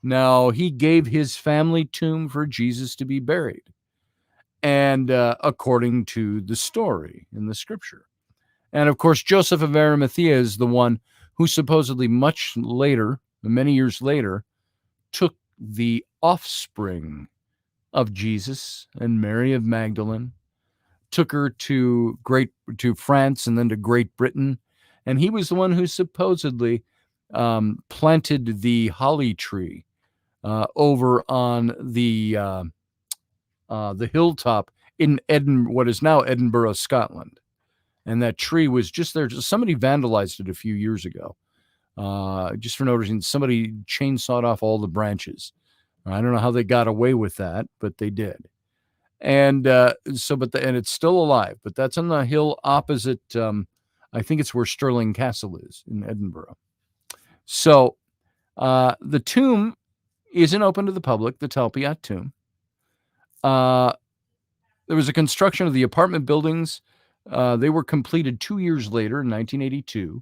Now, he gave his family tomb for Jesus to be buried. And according to the story in the scripture. And of course, Joseph of Arimathea is the one who supposedly much later, many years later, took the offspring of Jesus and Mary of Magdalene, took her to France and then to Great Britain. And he was the one who supposedly planted the holly tree over on the hilltop in what is now Edinburgh, Scotland. And that tree was just there. Somebody vandalized it a few years ago. Just for no reason, somebody chainsawed off all the branches. I don't know how they got away with that, but they did. And and it's still alive. But that's on the hill opposite. I think it's where Stirling Castle is in Edinburgh. So the tomb isn't open to the public. The Talpiat Tomb. There was a construction of the apartment buildings. They were completed 2 years later in 1982.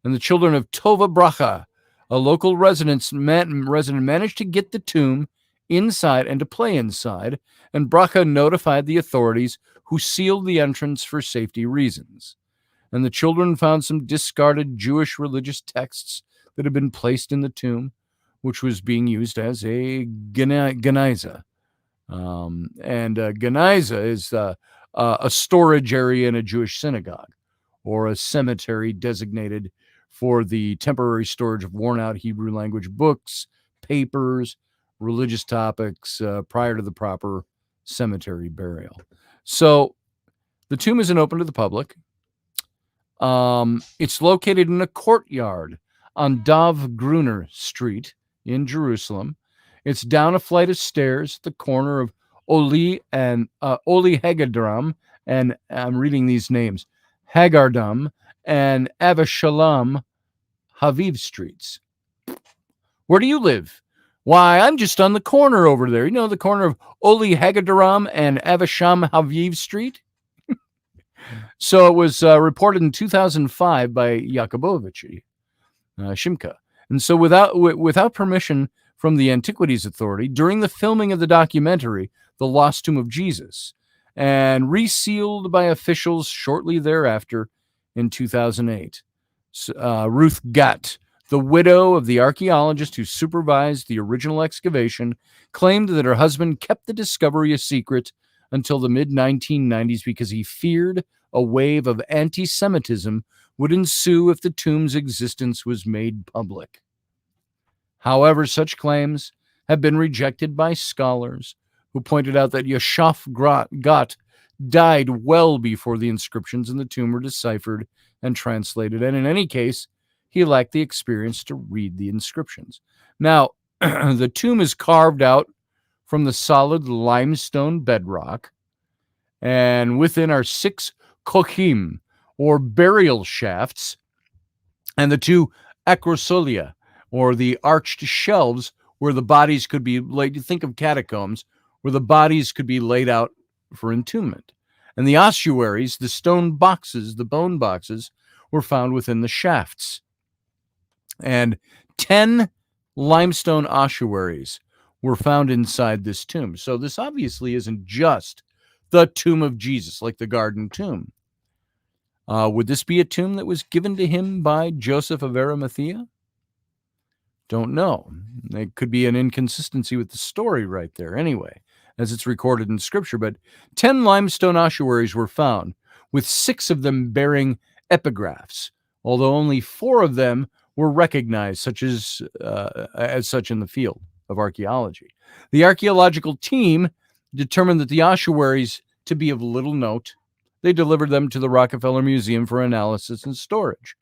And the children of Tova Bracha, a local resident, managed to get the tomb inside and to play inside. And Bracha notified the authorities, who sealed the entrance for safety reasons. And the children found some discarded Jewish religious texts that had been placed in the tomb, which was being used as a geniza. Geniza is a storage area in a Jewish synagogue or a cemetery designated for the temporary storage of worn-out Hebrew language books, papers, religious topics prior to the proper cemetery burial. So the tomb isn't open to the public. It's located in a courtyard on Dov Gruner Street in Jerusalem. It's down a flight of stairs at the corner of Oli Hagardam, and I'm reading these names, Hagardam and Avashalom Haviv Streets. Where do you live? Why, I'm just on the corner over there. You know, the corner of Oli Hagadaram and Avasham Haviv Street? So it was reported in 2005 by Jacobovici, Simcha. And so without permission from the Antiquities Authority, during the filming of the documentary, The Lost Tomb of Jesus, and resealed by officials shortly thereafter in 2008. Ruth Gatt, the widow of the archaeologist who supervised the original excavation, claimed that her husband kept the discovery a secret until the mid-1990s because he feared a wave of anti-Semitism would ensue if the tomb's existence was made public. However, such claims have been rejected by scholars who pointed out that Yashaf Gatt died well before the inscriptions in the tomb were deciphered and translated, and in any case, he lacked the experience to read the inscriptions. Now, the tomb is carved out from the solid limestone bedrock, and within are 6 kochim, or burial shafts, and the 2 acrosolia, or the arched shelves where the bodies could be laid. You think of catacombs, where the bodies could be laid out for entombment. And the ossuaries, the stone boxes, the bone boxes, were found within the shafts. And 10 limestone ossuaries were found inside this tomb. So this obviously isn't just the tomb of Jesus, like the Garden Tomb. Would this be a tomb that was given to him by Joseph of Arimathea? Don't know. It could be an inconsistency with the story right there anyway, as it's recorded in Scripture. But 10 limestone ossuaries were found, with 6 of them bearing epigraphs, although only 4 of them were recognized such as such in the field of archaeology. The archaeological team determined that the ossuaries to be of little note. They delivered them to the Rockefeller Museum for analysis and storage.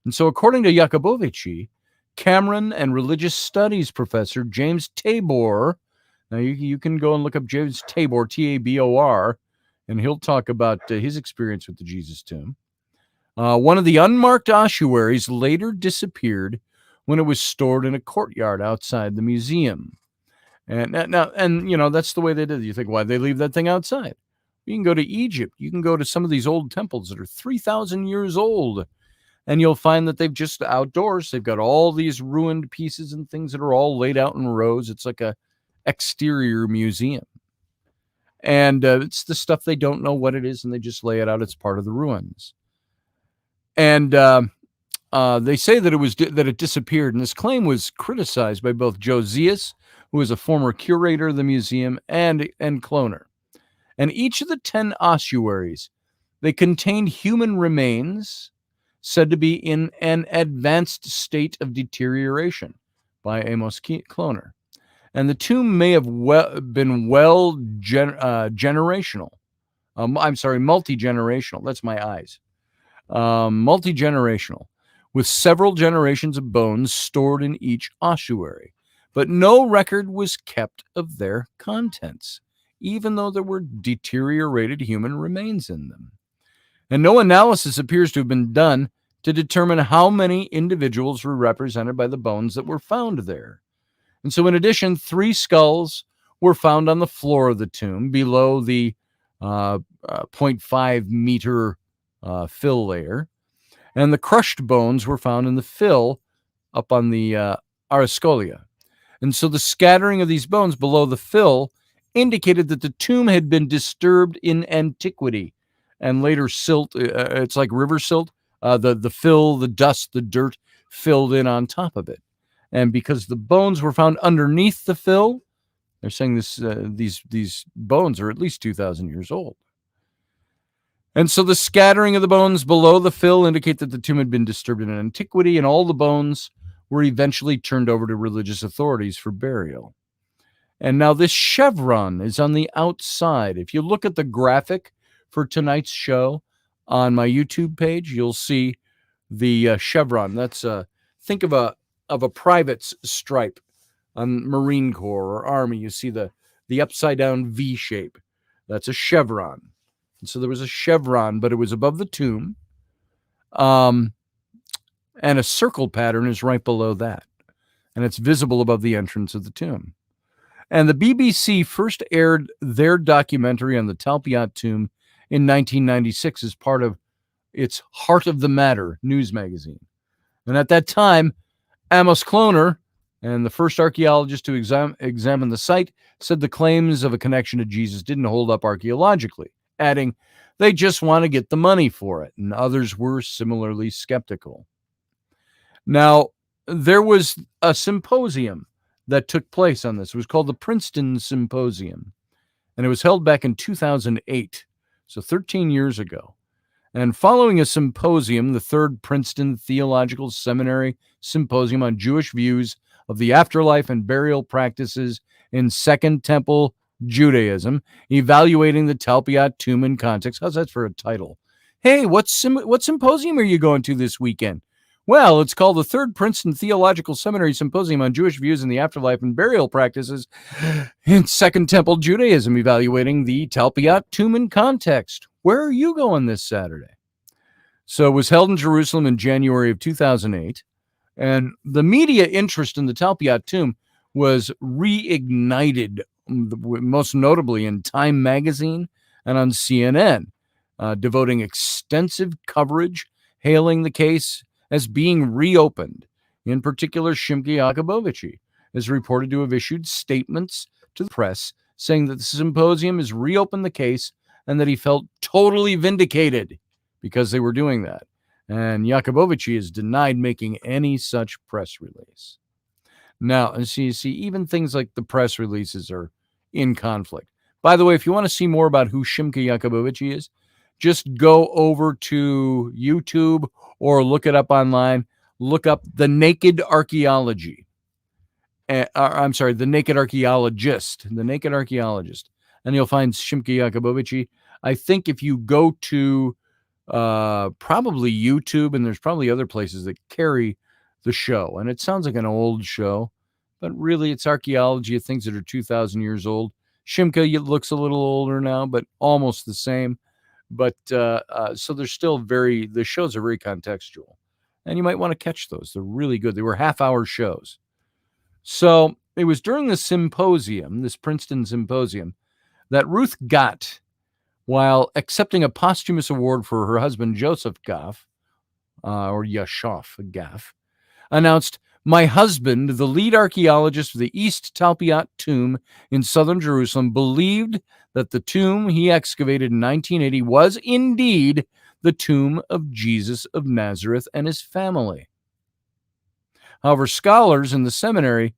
And so according to Jacobovici, Cameron and religious studies professor James Tabor. Now, you can go and look up James Tabor, Tabor, and he'll talk about his experience with the Jesus tomb. One of the unmarked ossuaries later disappeared when it was stored in a courtyard outside the museum. And that's the way they did it. You think, why'd they leave that thing outside? You can go to Egypt. You can go to some of these old temples that are 3,000 years old, and you'll find that they've just outdoors. They've got all these ruined pieces and things that are all laid out in rows. It's like a exterior museum. And it's the stuff they don't know what it is, and they just lay it out. It's part of the ruins. And they say that it disappeared, and this claim was criticized by both Josias, who was a former curator of the museum, and Cloner. And each of the 10 ossuaries, they contained human remains said to be in an advanced state of deterioration by Amos Cloner. And the tomb may have been generational. Multi-generational. That's my eyes. Multi-generational, with several generations of bones stored in each ossuary. But no record was kept of their contents, even though there were deteriorated human remains in them. And no analysis appears to have been done to determine how many individuals were represented by the bones that were found there. And so in addition, 3 skulls were found on the floor of the tomb below the 0.5 meter fill layer. And the crushed bones were found in the fill up on the arascolia. And so the scattering of these bones below the fill indicated that the tomb had been disturbed in antiquity, and later silt, it's like river silt, the fill, the dust, the dirt filled in on top of it. And because the bones were found underneath the fill, they're saying these bones are at least 2,000 years old. And so the scattering of the bones below the fill indicate that the tomb had been disturbed in antiquity, and all the bones were eventually turned over to religious authorities for burial. And now this chevron is on the outside. If you look at the graphic for tonight's show on my YouTube page, you'll see the chevron. That's think of a private's stripe on Marine Corps or Army. You see the upside down V shape. That's a chevron. And so there was a chevron, but it was above the tomb. And a circle pattern is right below that. And it's visible above the entrance of the tomb. And the BBC first aired their documentary on the Talpiat Tomb in 1996 as part of its Heart of the Matter news magazine. And at that time, Amos Cloner, and the first archaeologist to examine the site, said the claims of a connection to Jesus didn't hold up archaeologically, adding, they just want to get the money for it, and others were similarly skeptical. Now, there was a symposium that took place on this. It was called the Princeton Symposium, and it was held back in 2008, so 13 years ago. And following a symposium, the Third Princeton Theological Seminary Symposium on Jewish Views of the Afterlife and Burial Practices in Second Temple Judaism, evaluating the Tapiat Tomb in context. How's that for a title? Hey, what symposium are you going to this weekend? Well, it's called the Third Princeton Theological Seminary Symposium on Jewish Views in the Afterlife and Burial Practices in Second Temple Judaism, evaluating the Tapiat Tomb in context. Where are you going this Saturday? So it was held in Jerusalem in January of 2008, and the media interest in the Talpiat Tomb was reignited, most notably in Time magazine and on CNN, devoting extensive coverage, hailing the case as being reopened. In particular, Simcha Jacobovici is reported to have issued statements to the press saying that the symposium has reopened the case and that he felt totally vindicated because they were doing that. And Jacobovici has denied making any such press release. Now, and so you see, even things like the press releases are in conflict. By the way, if you want to see more about who Simcha Jacobovici is, just go over to YouTube or look it up online. Look up The Naked Archaeology. The Naked Archaeologist. The Naked Archaeologist. And you'll find Simcha Jacobovici. I think if you go to probably YouTube, and there's probably other places that carry the show. And it sounds like an old show, but really it's archaeology of things that are 2,000 years old. Simcha looks a little older now, but almost the same. But so they're still the shows are very contextual. And you might want to catch those. They're really good. They were half-hour shows. So it was during the symposium, this Princeton Symposium, that Ruth Gott, while accepting a posthumous award for her husband Joseph Gaff, or Yashov Gaff, announced, "My husband, the lead archaeologist of the East Talpiot Tomb in southern Jerusalem, believed that the tomb he excavated in 1980 was indeed the tomb of Jesus of Nazareth and his family." However, scholars in the seminary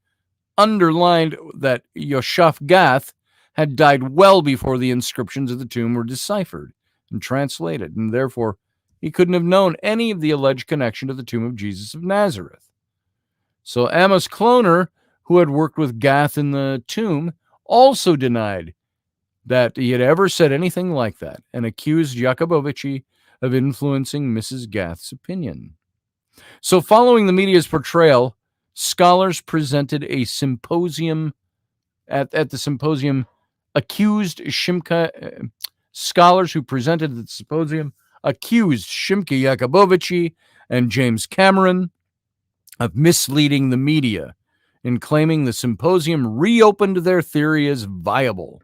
underlined that Yashov Gath had died well before the inscriptions of the tomb were deciphered and translated, and therefore he couldn't have known any of the alleged connection to the tomb of Jesus of Nazareth. So Amos Kloner, who had worked with Gath in the tomb, also denied that he had ever said anything like that and accused Jacobovici of influencing Mrs. Gath's opinion. So following the media's portrayal, scholars presented a symposium. At the symposium, scholars who presented at the symposium accused Simcha Jacobovici and James Cameron of misleading the media in claiming the symposium reopened their theory as viable.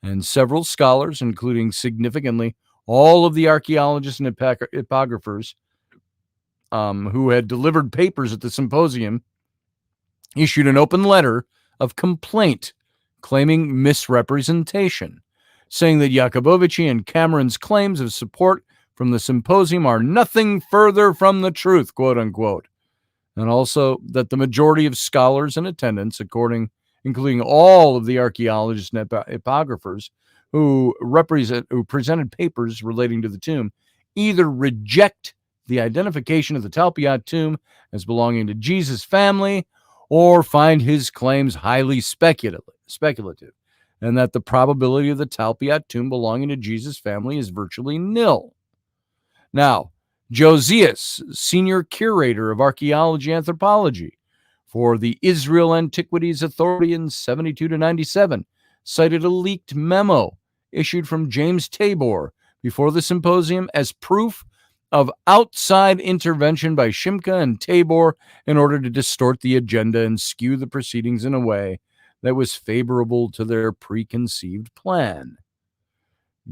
And several scholars, including significantly all of the archaeologists and epographers who had delivered papers at the symposium, issued an open letter of complaint claiming misrepresentation, saying that Jacobovici and Cameron's claims of support from the symposium are nothing further from the truth, quote unquote. And also that the majority of scholars in attendance, including all of the archaeologists and epographers who presented papers relating to the tomb, either reject the identification of the Tapiat Tomb as belonging to Jesus' family or find his claims highly speculative, and that the probability of the Talpiat Tomb belonging to Jesus' family is virtually nil. Now, Josias, senior curator of archaeology and anthropology for the Israel Antiquities Authority in 72 to 97, cited a leaked memo issued from James Tabor before the symposium as proof of outside intervention by Simcha and Tabor in order to distort the agenda and skew the proceedings in a way that was favorable to their preconceived plan.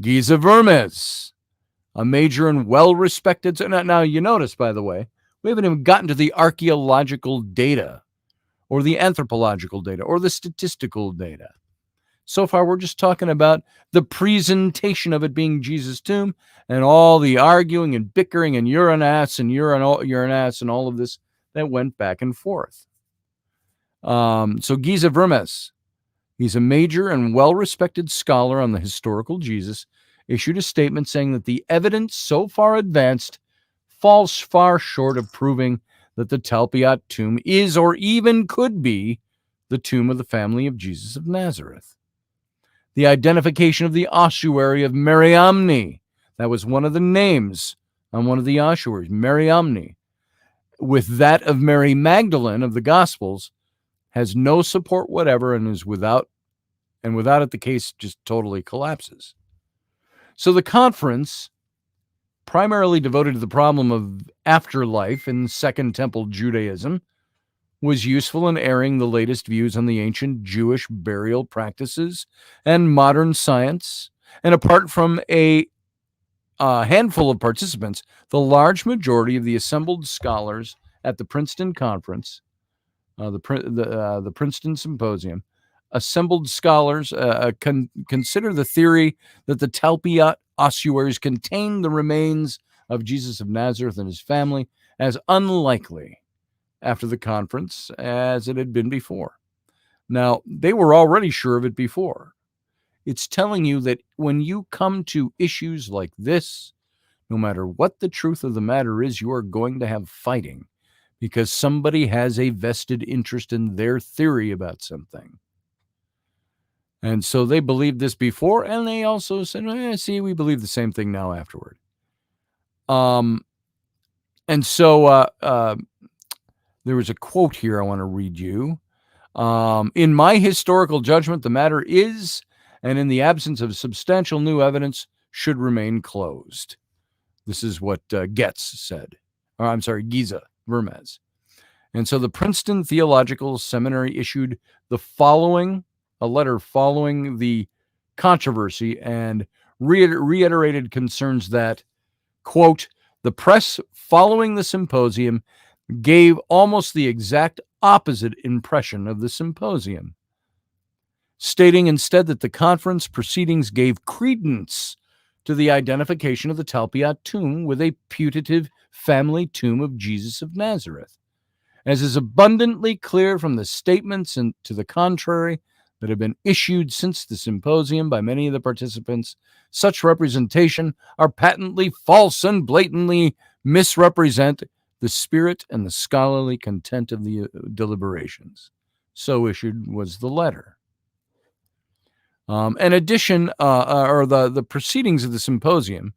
Giza Vermes, a major and well-respected... Now, you notice, by the way, we haven't even gotten to the archaeological data or the anthropological data or the statistical data. So far, we're just talking about the presentation of it being Jesus' tomb and all the arguing and bickering and you're an ass and you're an ass and all of this that went back and forth. So Giza Vermes, he's a major and well-respected scholar on the historical Jesus, issued a statement saying that the evidence so far advanced falls far short of proving that the Talpiat Tomb is or even could be the tomb of the family of Jesus of Nazareth. The identification of the ossuary of Mary Magdalene, that was one of the names on one of the ossuaries, Mary Magdalene, with that of Mary Magdalene of the Gospels, has no support whatever and is without it, the case just totally collapses. So the conference, primarily devoted to the problem of afterlife in Second Temple Judaism, was useful in airing the latest views on the ancient Jewish burial practices and modern science. And apart from a handful of participants, the large majority of the assembled scholars at the Princeton conference, the Princeton Symposium, assembled scholars consider the theory that the Talpiot ossuaries contain the remains of Jesus of Nazareth and his family as unlikely after the conference as it had been before. Now, they were already sure of it before. It's telling you that when you come to issues like this, no matter what the truth of the matter is, you are going to have fighting because somebody has a vested interest in their theory about something. And so they believed this before, and they also said, see, we believe the same thing now afterward. And so There was a quote here I want to read you. In my historical judgment, the matter is, and in the absence of substantial new evidence, should remain closed. This is what Getz said. Or, I'm sorry, Giza Vermes. And so the Princeton Theological Seminary issued a letter following the controversy and reiterated concerns that, quote, the press following the symposium gave almost the exact opposite impression of the symposium, stating instead that the conference proceedings gave credence to the identification of the Talpiat Tomb with a putative family tomb of Jesus of Nazareth. As is abundantly clear from the statements and to the contrary that have been issued since the symposium by many of the participants, such representation are patently false and blatantly misrepresent the spirit and the scholarly content of the deliberations. So issued was the letter. In addition, the proceedings of the symposium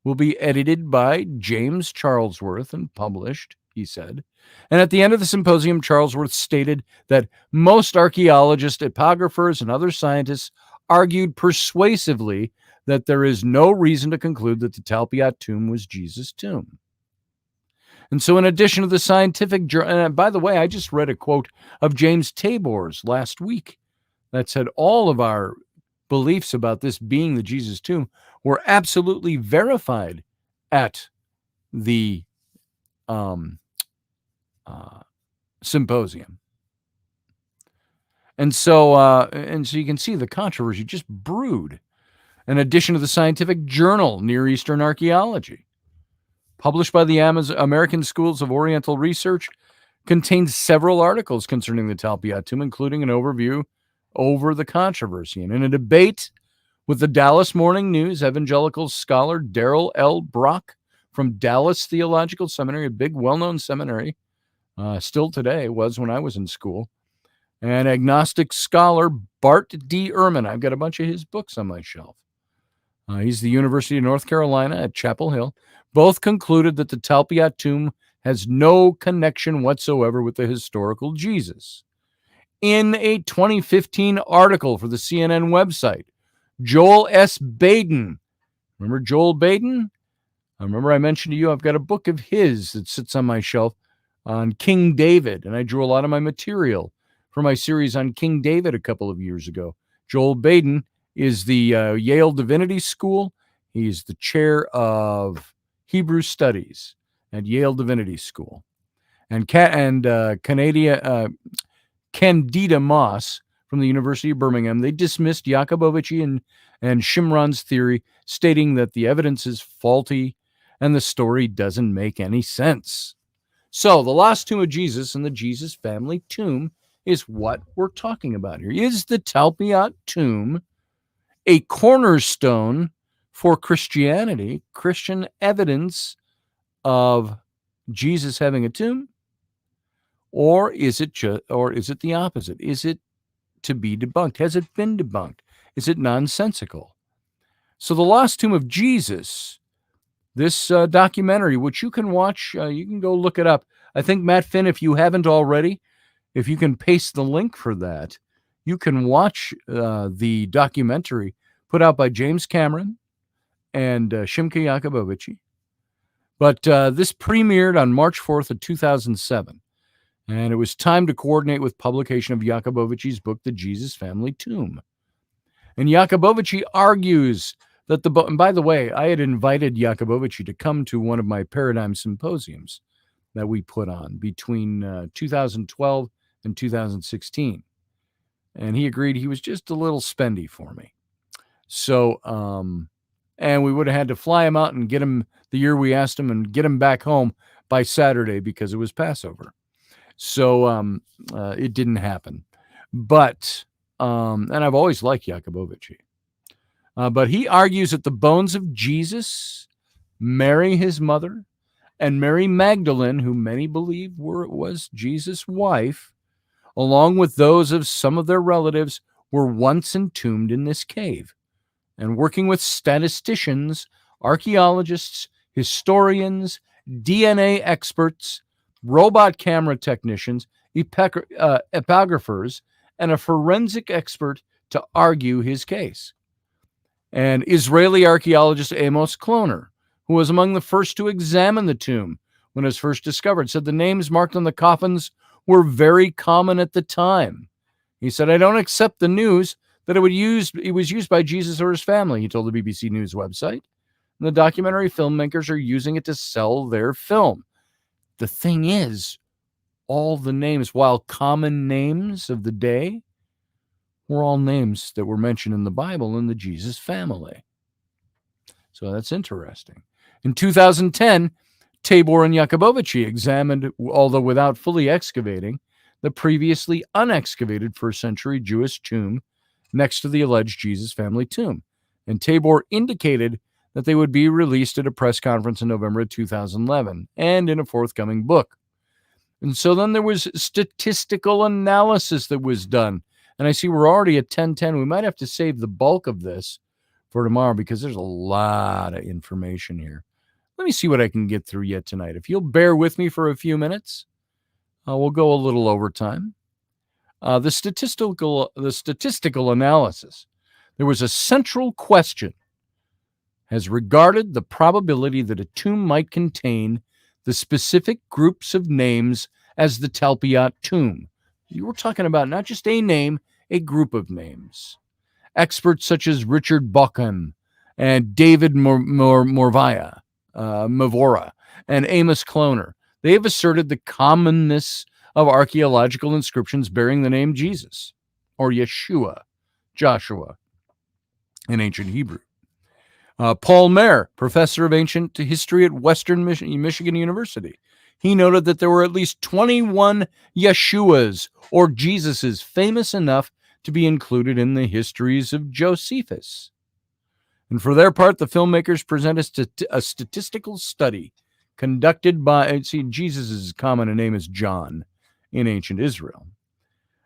will be edited by James Charlesworth and published, he said. And at the end of the symposium, Charlesworth stated that most archaeologists, epographers, and other scientists argued persuasively that there is no reason to conclude that the Talpiat Tomb was Jesus' tomb. And so in addition to the scientific journal, and by the way, I just read a quote of James Tabor's last week that said all of our beliefs about this being the Jesus tomb were absolutely verified at the symposium. And so you can see the controversy just brewed. In addition to the scientific journal Near Eastern Archaeology, published by the American Schools of Oriental Research, contains several articles concerning the Talpiat Tomb, including an overview over the controversy. And in a debate with the Dallas Morning News, evangelical scholar Darrell L. Brock from Dallas Theological Seminary, a big well-known seminary, still today, was when I was in school, and agnostic scholar Bart D. Ehrman. I've got a bunch of his books on my shelf. He's the University of North Carolina at Chapel Hill. Both concluded that the Talpiat Tomb has no connection whatsoever with the historical Jesus. In a 2015 article for the CNN website, Joel S. Baden, remember Joel Baden? I remember I mentioned to you I've got a book of his that sits on my shelf on King David, and I drew a lot of my material for my series on King David a couple of years ago. Joel Baden is the Yale Divinity School. He's the chair of Hebrew Studies at Yale Divinity School. And Candida Moss from the University of Birmingham, they dismissed Jacobovici and Shimron's theory, stating that the evidence is faulty and the story doesn't make any sense. So the lost tomb of Jesus and the Jesus family tomb is what we're talking about here. Is the Talpiat Tomb a cornerstone for Christianity, Christian evidence of Jesus having a tomb? Or is it the opposite? Is it to be debunked? Has it been debunked? Is it nonsensical? So the lost tomb of Jesus, this documentary, which you can watch, you can go look it up. I think, Matt Finn, if you haven't already, if you can paste the link for that, you can watch the documentary put out by James Cameron and Simcha Jacobovici. But this premiered on March 4th of 2007. And it was time to coordinate with publication of Jacobovici's book, The Jesus Family Tomb. And Jacobovici argues that and by the way, I had invited Jacobovici to come to one of my Paradigm Symposiums that we put on between 2012 and 2016. And he agreed he was just a little spendy for me. So, and we would have had to fly him out and get him the year we asked him and get him back home by Saturday because it was Passover. So it didn't happen. But, and I've always liked Jacobovici. But he argues that the bones of Jesus, Mary, his mother, and Mary Magdalene, who many believe was Jesus' wife, along with those of some of their relatives, were once entombed in this cave. And working with statisticians, archaeologists, historians, DNA experts, robot camera technicians, epigraphers, and a forensic expert to argue his case. And Israeli archaeologist Amos Kloner, who was among the first to examine the tomb when it was first discovered, said the names marked on the coffins were very common at the time. He said, "I don't accept the news that it was used by Jesus or his family," he told the BBC News website. And the documentary filmmakers are using it to sell their film. The thing is, all the names, while common names of the day, were all names that were mentioned in the Bible in the Jesus family. So that's interesting. In 2010, Tabor and Jacobovici examined, although without fully excavating, the previously unexcavated first-century Jewish tomb next to the alleged Jesus family tomb. And Tabor indicated that they would be released at a press conference in November of 2011 and in a forthcoming book. And so then there was statistical analysis that was done. And I see we're already at 10:10. We might have to save the bulk of this for tomorrow because there's a lot of information here. Let me see what I can get through yet tonight. If you'll bear with me for a few minutes, we'll go a little over time. The statistical analysis. There was a central question as regarded the probability that a tomb might contain the specific groups of names as the Talpiat Tomb. You were talking about not just a name, a group of names. Experts such as Richard Bockham and David Mavora and Amos Kloner, they have asserted the commonness of archaeological inscriptions bearing the name Jesus or Yeshua, Joshua, in ancient Hebrew. Paul Mayer, professor of ancient history at Western Michigan University, he noted that there were at least 21 Yeshuas or Jesuses famous enough to be included in the histories of Josephus. And for their part, the filmmakers present a statistical study conducted by, Jesus' common name is John in ancient Israel.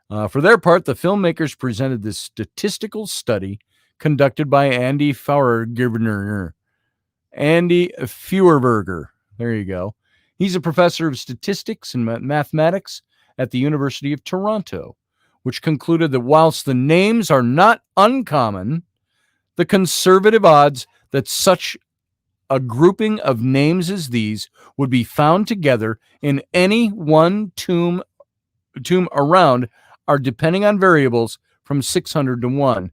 For their part, the filmmakers presented this statistical study conducted by Andy Feuerberger. There you go. He's a professor of statistics and mathematics at the University of Toronto, which concluded that whilst the names are not uncommon, the conservative odds that such a grouping of names as these would be found together in any one tomb around are depending on variables from 600 to 1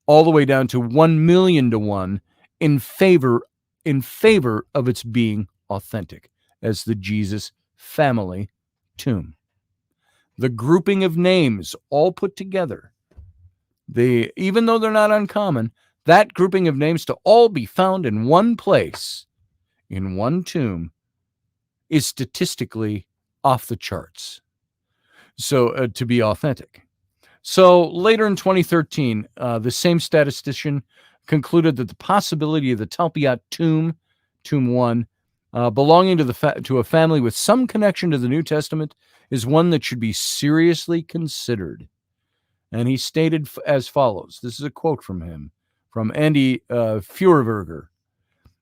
all the way down to 1 million to 1 in favor of its being authentic as the Jesus family tomb. The grouping of names all put together, even though they're not uncommon, that grouping of names to all be found in one place, in one tomb, is statistically off the charts. So to be authentic. So later in 2013, the same statistician concluded that the possibility of the Tapiat Tomb, Tomb 1, belonging to a family with some connection to the New Testament, is one that should be seriously considered. And he stated as follows. This is a quote from him, from Andy Feuerberger.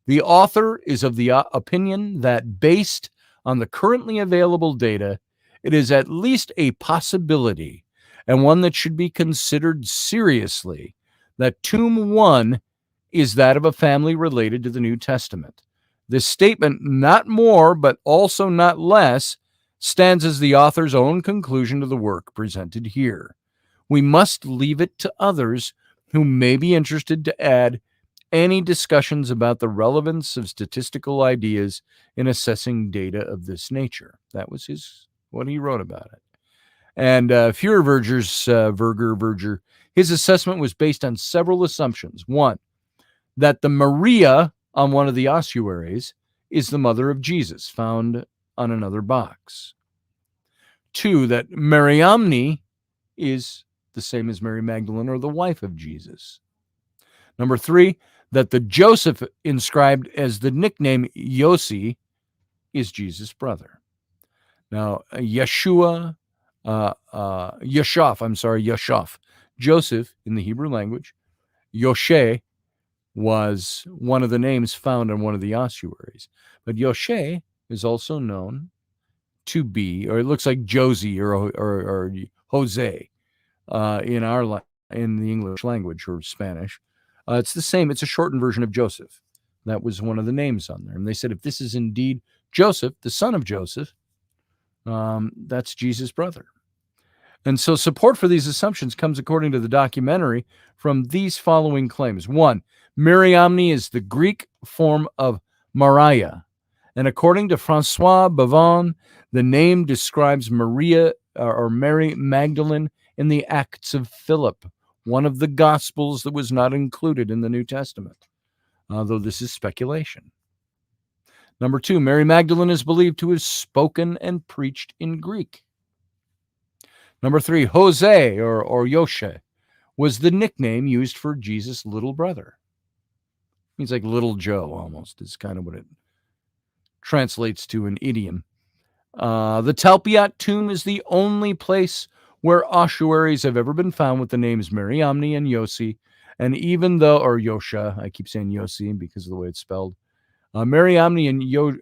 The author is of the opinion that based on the currently available data, it is at least a possibility, and one that should be considered seriously, that Tomb 1 is that of a family related to the New Testament. This statement, not more, but also not less, stands as the author's own conclusion to the work presented here. We must leave it to others who may be interested to add any discussions about the relevance of statistical ideas in assessing data of this nature. That was what he wrote about it. And Feuerberger's his assessment was based on several assumptions. One, that the Maria on one of the ossuaries is the mother of Jesus, found on another box. Two, that Mariamne is the same as Mary Magdalene or the wife of Jesus. Number three, that the Joseph inscribed as the nickname Yossi is Jesus' brother. Now, Yeshua, Yashaf, Joseph in the Hebrew language, Yoshe was one of the names found on one of the ossuaries. But Yoshe is also known to be, or it looks like Josie or Jose in the English language or Spanish. It's the same. It's a shortened version of Joseph. That was one of the names on there. And they said, if this is indeed Joseph, the son of Joseph, that's Jesus' brother. And so support for these assumptions comes according to the documentary from these following claims. 1, Mariamne is the Greek form of Maria. And according to Francois Bavon, the name describes Maria or Mary Magdalene in the Acts of Philip, one of the Gospels that was not included in the New Testament, though this is speculation. Number 2, Mary Magdalene is believed to have spoken and preached in Greek. Number 3, Jose or Yoshe was the nickname used for Jesus' little brother. Means like little Joe almost is kind of what it translates to an idiom. The Talpiat Tomb is the only place where ossuaries have ever been found with the names Mariamne and Yossi. And even though, or Yosha, I keep saying Yossi because of the way it's spelled, Mariamne and Yoshe,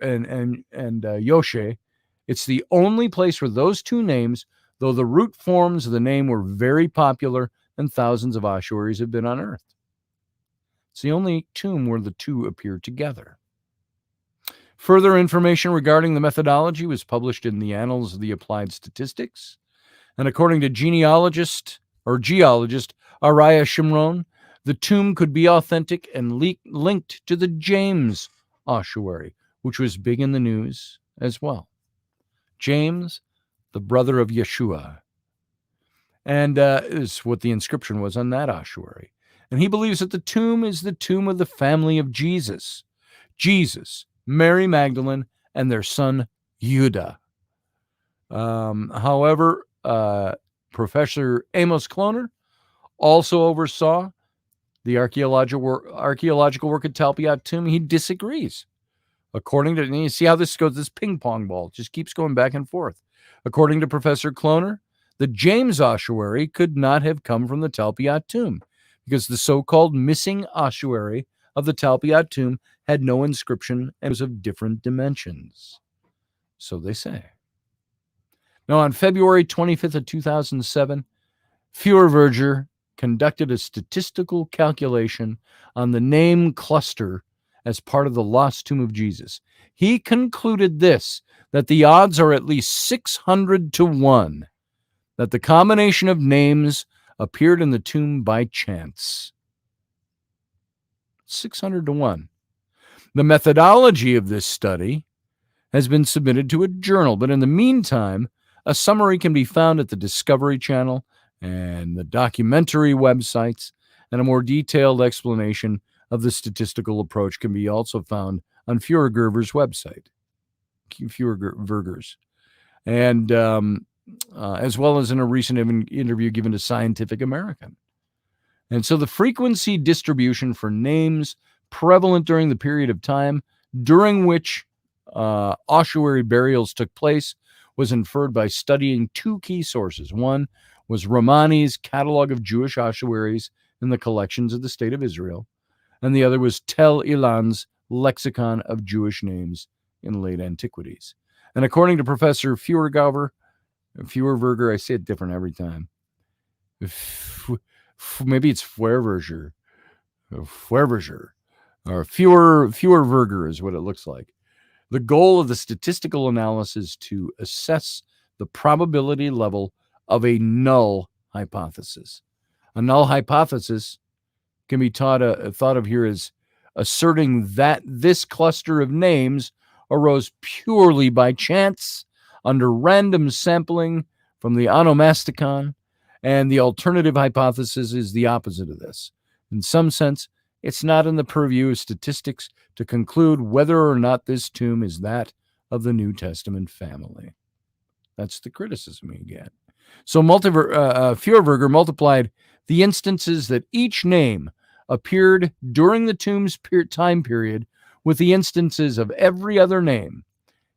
it's the only place where those two names, though the root forms of the name were very popular and thousands of ossuaries have been unearthed. It's the only tomb where the two appear together. Further information regarding the methodology was published in the Annals of the Applied Statistics. And according to geologist Araya Shimron, the tomb could be authentic and linked to the James ossuary, which was big in the news as well. James, the brother of Yeshua. And is what the inscription was on that ossuary. And he believes that the tomb is the tomb of the family of Jesus. Jesus, Mary Magdalene, and their son Yehudah. However, Professor Amos Kloner also oversaw the archaeological work at Tapiat Tomb. He disagrees. According to, you see how this goes, this ping pong ball just keeps going back and forth. According to Professor Kloner, the James ossuary could not have come from the Talpiat Tomb because the so-called missing ossuary of the Talpiat Tomb had no inscription and was of different dimensions. So they say. Now, on February 25th of 2007, Feuerwerger conducted a statistical calculation on the name cluster as part of the lost tomb of Jesus. He concluded that the odds are at least 600 to 1 that the combination of names appeared in the tomb by chance. 600 to 1. The methodology of this study has been submitted to a journal, but in the meantime, a summary can be found at the Discovery Channel and the documentary websites, and a more detailed explanation of the statistical approach can be also found on Feuerwerger's website, Feuerwerger's, and as well as in a recent interview given to Scientific American. And so the frequency distribution for names prevalent during the period of time during which ossuary burials took place was inferred by studying two key sources. One was Romani's Catalog of Jewish Ossuaries in the collections of the State of Israel, and the other was Tel Ilan's Lexicon of Jewish Names in Late Antiquities. And according to Professor Feuerwerger, I say it different every time. Maybe it's Feuerwerger, or Feuerwerger is what it looks like. The goal of the statistical analysis is to assess the probability level of a null hypothesis. A null hypothesis can be thought of here as asserting that this cluster of names arose purely by chance under random sampling from the onomasticon, and the alternative hypothesis is the opposite of this. In some sense, it's not in the purview of statistics to conclude whether or not this tomb is that of the New Testament family. That's the criticism you get. So Feuerwerger multiplied the instances that each name appeared during the tomb's time period with the instances of every other name.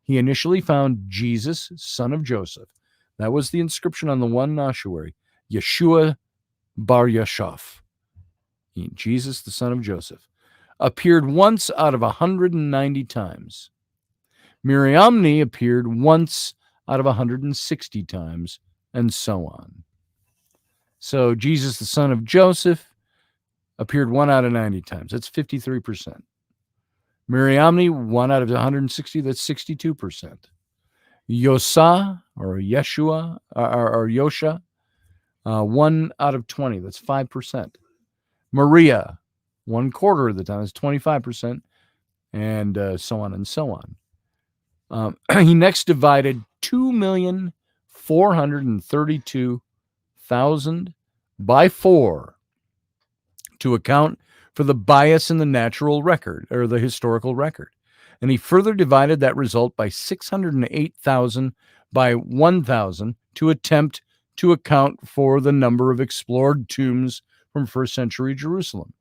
He initially found Jesus, son of Joseph. That was the inscription on the one ossuary, Yeshua bar Yashaf. Jesus, the son of Joseph, appeared once out of 190 times. Mariamne appeared once out of 160 times, and so on. So Jesus, the son of Joseph, appeared 1 out of 90 times. That's 53%. Mariamne, 1 out of 160, that's 62%. Yosa, or Yeshua, or Yosha, 1 out of 20, that's 5%. Maria, 1/4 of the time, that's 25%, and so on and so on. He next divided 2,432,000 by 4 to account for the bias in the natural record, or the historical record. And he further divided that result by 608,000 by 1,000 to attempt to account for the number of explored tombs from first century Jerusalem.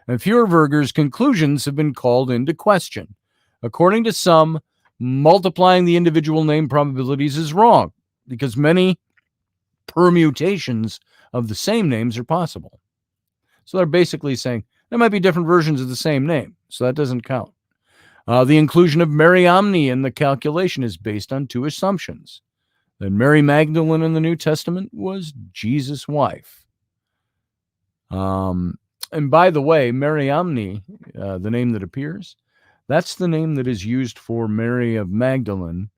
And Feuerwerger's conclusions have been called into question. According to some, multiplying the individual name probabilities is wrong because many permutations of the same names are possible. So they're basically saying there might be different versions of the same name, so that doesn't count. The inclusion of Mariamne in the calculation is based on 2 assumptions. That Mary Magdalene in the New Testament was Jesus' wife. And by the way, Mariamne, the name that appears, that's the name that is used for Mary of Magdalene,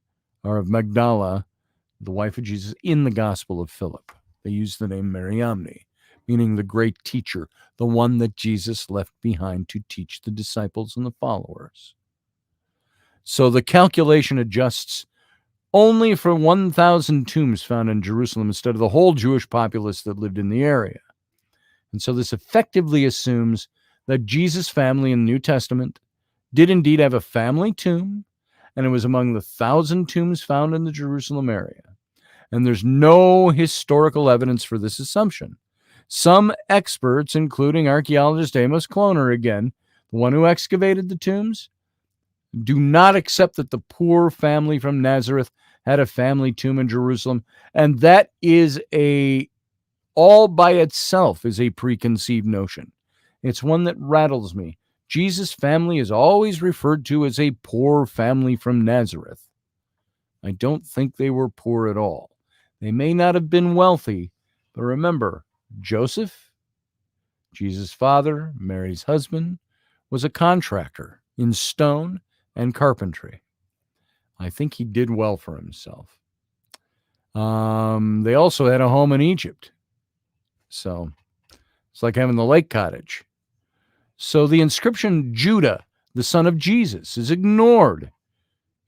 or of Magdala, the wife of Jesus, in the Gospel of Philip. They use the name Mariamne, meaning the great teacher, the one that Jesus left behind to teach the disciples and the followers. So the calculation adjusts only for 1,000 tombs found in Jerusalem instead of the whole Jewish populace that lived in the area. And so this effectively assumes that Jesus' family in the New Testament did indeed have a family tomb, and it was among the 1,000 tombs found in the Jerusalem area. And there's no historical evidence for this assumption. Some experts, including archaeologist Amos Kloner again, the one who excavated the tombs, do not accept that the poor family from Nazareth had a family tomb in Jerusalem, and that is all by itself is a preconceived notion. It's one that rattles me. Jesus' family is always referred to as a poor family from Nazareth. I don't think they were poor at all. They may not have been wealthy, but remember, Joseph, Jesus' father, Mary's husband, was a contractor in stone and carpentry. I think he did well for himself. They also had a home in Egypt. So it's like having the lake cottage. So the inscription Judah, the son of Jesus, is ignored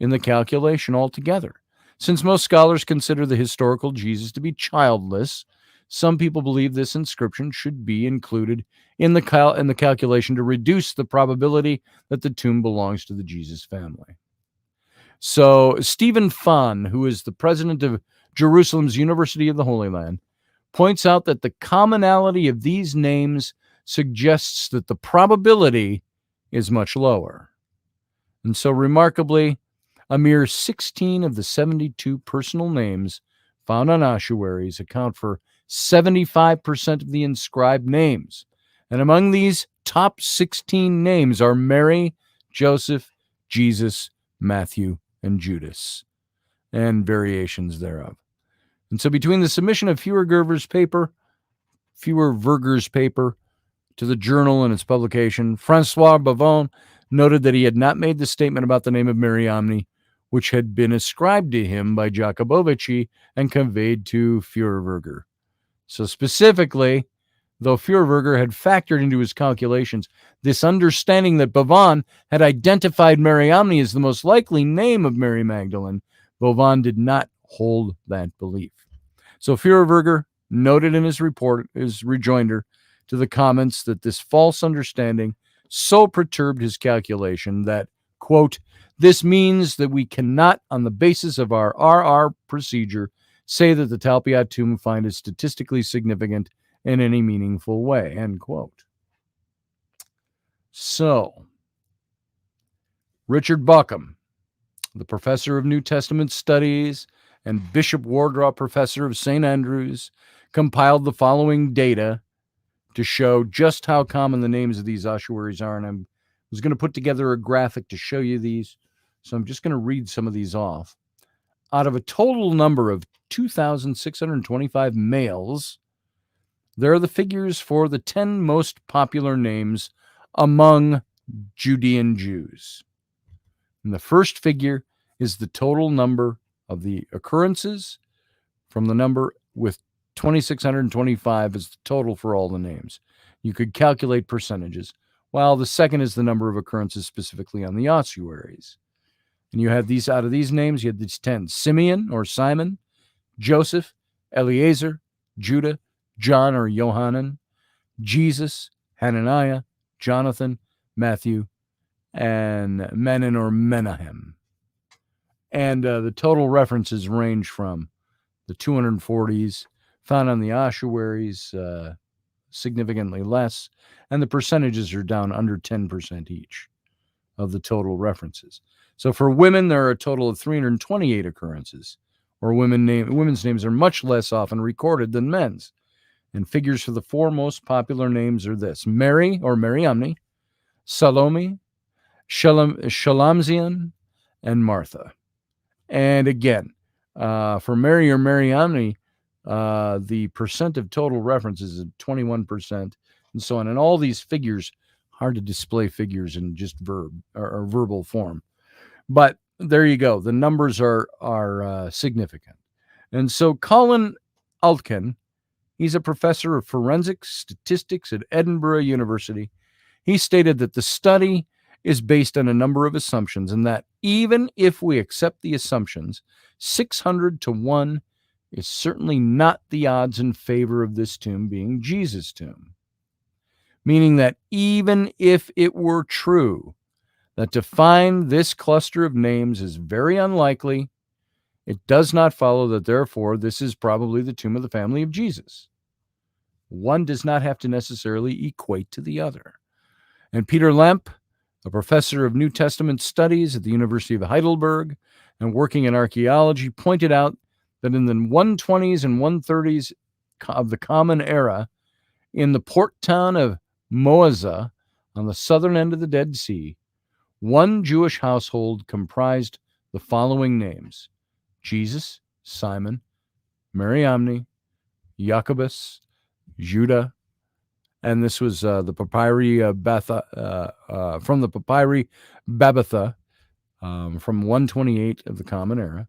in the calculation altogether. Since most scholars consider the historical Jesus to be childless, some people believe this inscription should be included in the calculation to reduce the probability that the tomb belongs to the Jesus family. So Stephen Fahn, who is the president of Jerusalem's University of the Holy Land, points out that the commonality of these names suggests that the probability is much lower. And so remarkably, a mere 16 of the 72 personal names found on ossuaries account for 75% of the inscribed names. And among these top 16 names are Mary, Joseph, Jesus, Matthew, and Judas, and variations thereof. And so between the submission of Feuerwerger's paper to the journal and its publication, Francois Bavon noted that he had not made the statement about the name of Mariamne, which had been ascribed to him by Jacobovici and conveyed to Feuerwerger. So specifically, though Feuerwerger had factored into his calculations this understanding that Bavon had identified Mariamne as the most likely name of Mary Magdalene, Bavon did not hold that belief. So Feuerwerger noted in his report, his rejoinder to the comments, that this false understanding so perturbed his calculation that, quote, "This means that we cannot, on the basis of our RR procedure, say that the Talpiat Tomb find is statistically significant in any meaningful way," end quote. So, Richard Buckham, the professor of New Testament studies and Bishop Wardrop professor of St. Andrews, compiled the following data to show just how common the names of these ossuaries are. And I was going to put together a graphic to show you these, so I'm just going to read some of these off. out of a total number of 2,625 males, there are the figures for the 10 most popular names among Judean Jews. And the first figure is the total number of the occurrences from the number with 2,625 is the total for all the names. You could calculate percentages, while the second is the number of occurrences specifically on the ossuaries. And you have these, out of these names, you have these 10. Simeon or Simon, Joseph, Eliezer, Judah, John or Johanan, Jesus, Hananiah, Jonathan, Matthew, and Menon or Menahem. And the total references range from the 240s, found on the ossuaries, significantly less, and the percentages are down under 10% each of the total references. So for women, there are a total of 328 occurrences, or women's names are much less often recorded than men's. And figures for the 4 most popular names are this: Mary or Mariamne, Salome, Shalamzian, and Martha. And again, for Mary or Mariamne, the percent of total references is 21%, and so on. And all these figures, hard to display figures in just or verbal form. But there you go. The numbers are significant. And so Colin Altkin, he's a professor of forensic statistics at Edinburgh University. He stated that the study is based on a number of assumptions, and that even if we accept the assumptions, 600 to 1 is certainly not the odds in favor of this tomb being Jesus' tomb. Meaning that even if it were true that to find this cluster of names is very unlikely, it does not follow that therefore this is probably the tomb of the family of Jesus. One does not have to necessarily equate to the other. And Peter Lemp, a professor of New Testament studies at the University of Heidelberg and working in archaeology, pointed out that in the 120s and 130s of the Common Era, in the port town of Moazah on the southern end of the Dead Sea, one Jewish household comprised the following names: Jesus, Simon, Mariamne, Jacobus, Judah, and this was the papyri from the papyri Babbatha from 128 of the Common Era.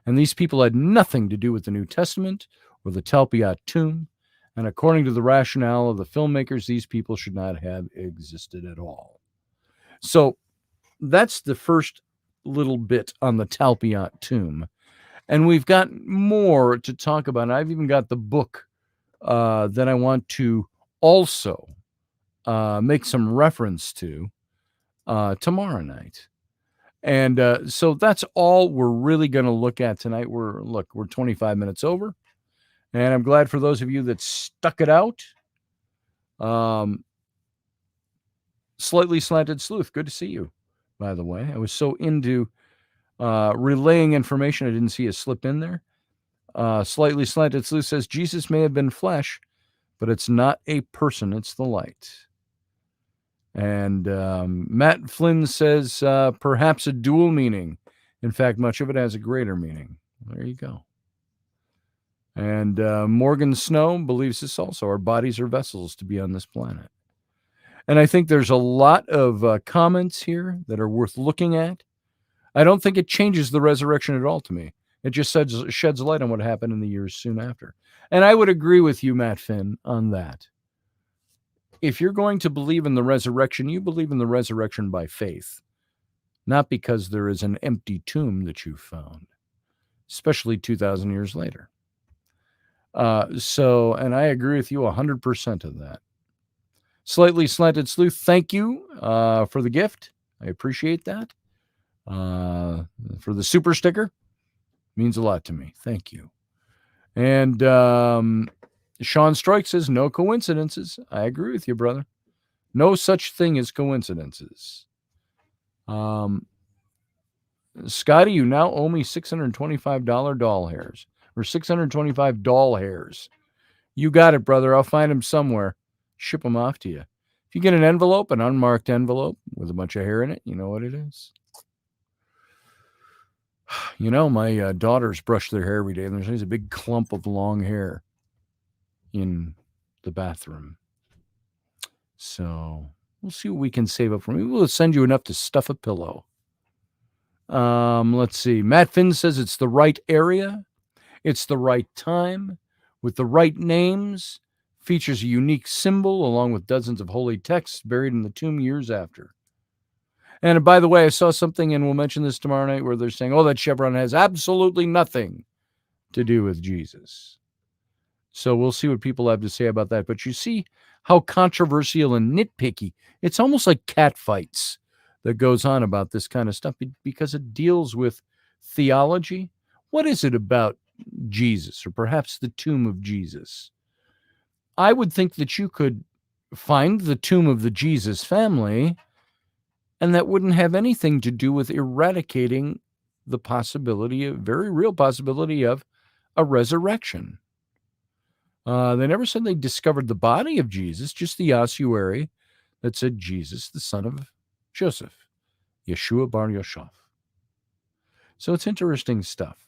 And these people had nothing to do with the New Testament or the Talpiat Tomb. And according to the rationale of the filmmakers, these people should not have existed at all. So that's the first little bit on the Talpiat Tomb. And we've got more to talk about. I've even got the book that I want to also make some reference to tomorrow night. And so that's all we're really going to look at tonight. We're 25 minutes over. And I'm glad for those of you that stuck it out. Slightly Slanted Sleuth, good to see you, by the way. I was so into relaying information, I didn't see it slip in there. Slightly Slanted Sleuth says, Jesus may have been flesh, but it's not a person, it's the light. And Matt Flynn says, perhaps a dual meaning. In fact, much of it has a greater meaning. There you go. And Morgan Snow believes this also. Our bodies are vessels to be on this planet. And I think there's a lot of comments here that are worth looking at. I don't think it changes the resurrection at all to me. It just sheds light on what happened in the years soon after. And I would agree with you, Matt Finn, on that. If you're going to believe in the resurrection, you believe in the resurrection by faith, not because there is an empty tomb that you found, especially 2,000 years later. And I agree with you 100% of that. Slightly Slanted Sleuth, thank you for the gift. I appreciate that. For the super sticker, means a lot to me. Thank you. And Sean Stroik says, no coincidences. I agree with you, brother. No such thing as coincidences. Scotty, you now owe me $625 doll hairs, or 625 doll hairs. You got it, brother. I'll find them somewhere. Ship them off to you. If you get an envelope, an unmarked envelope with a bunch of hair in it, you know what it is. You know, my daughters brush their hair every day, and there's always a big clump of long hair in the bathroom. So we'll see what we can save up for me. We'll send you enough to stuff a pillow. Let's see. Matt Finn says it's the right area. It's the right time with the right names. Features a unique symbol along with dozens of holy texts buried in the tomb years after. And by the way, I saw something, and we'll mention this tomorrow night, where they're saying, oh, that chevron has absolutely nothing to do with Jesus. So we'll see what people have to say about that. But you see how controversial and nitpicky, it's almost like cat fights that goes on about this kind of stuff because it deals with theology. What is it about Jesus, or perhaps the tomb of Jesus? I would think that you could find the tomb of the Jesus family, and that wouldn't have anything to do with eradicating the possibility, a very real possibility of a resurrection. They never said they discovered the body of Jesus, just the ossuary that said Jesus, the son of Joseph, Yeshua bar Yosef. So it's interesting stuff.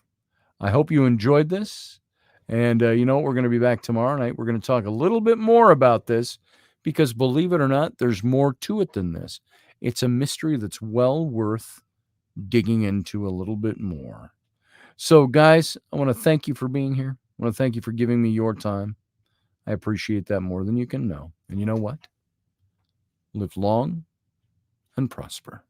I hope you enjoyed this. And we're going to be back tomorrow night. We're going to talk a little bit more about this because, believe it or not, there's more to it than this. It's a mystery that's well worth digging into a little bit more. So, guys, I want to thank you for being here. I want to thank you for giving me your time. I appreciate that more than you can know. And you know what? Live long and prosper.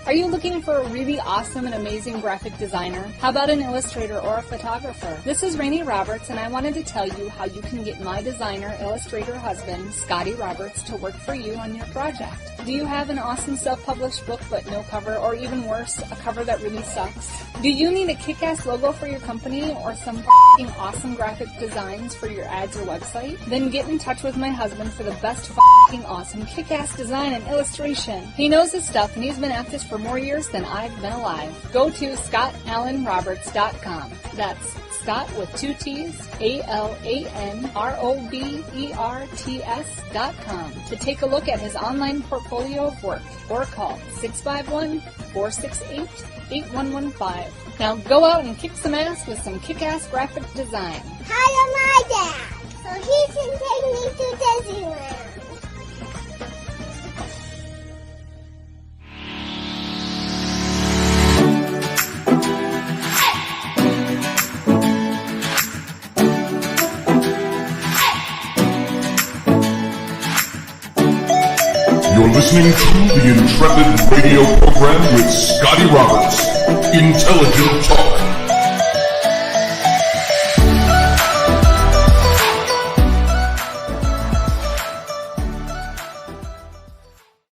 Are you looking for a really awesome and amazing graphic designer? How about an illustrator or a photographer? This is Rainey Roberts, and I wanted to tell you how you can get my designer, illustrator husband, Scotty Roberts, to work for you on your project. Do you have an awesome self-published book but no cover, or even worse, a cover that really sucks? Do you need a kick-ass logo for your company or some f***ing awesome graphic designs for your ads or website? Then get in touch with my husband for the best f***ing awesome kick-ass design and illustration. He knows his stuff, and he's been at this for more years than I've been alive. Go to ScottAllenRoberts.com. That's Scott with 2 T's, ALANROBERTS.com to take a look at his online portfolio of work, or call 651-468-8115. Now go out and kick some ass with some kick-ass graphic design. Hire my dad so he can take me to Disneyland. You're listening to the Intrepid radio program with Scotty Roberts. Intelligent Talk.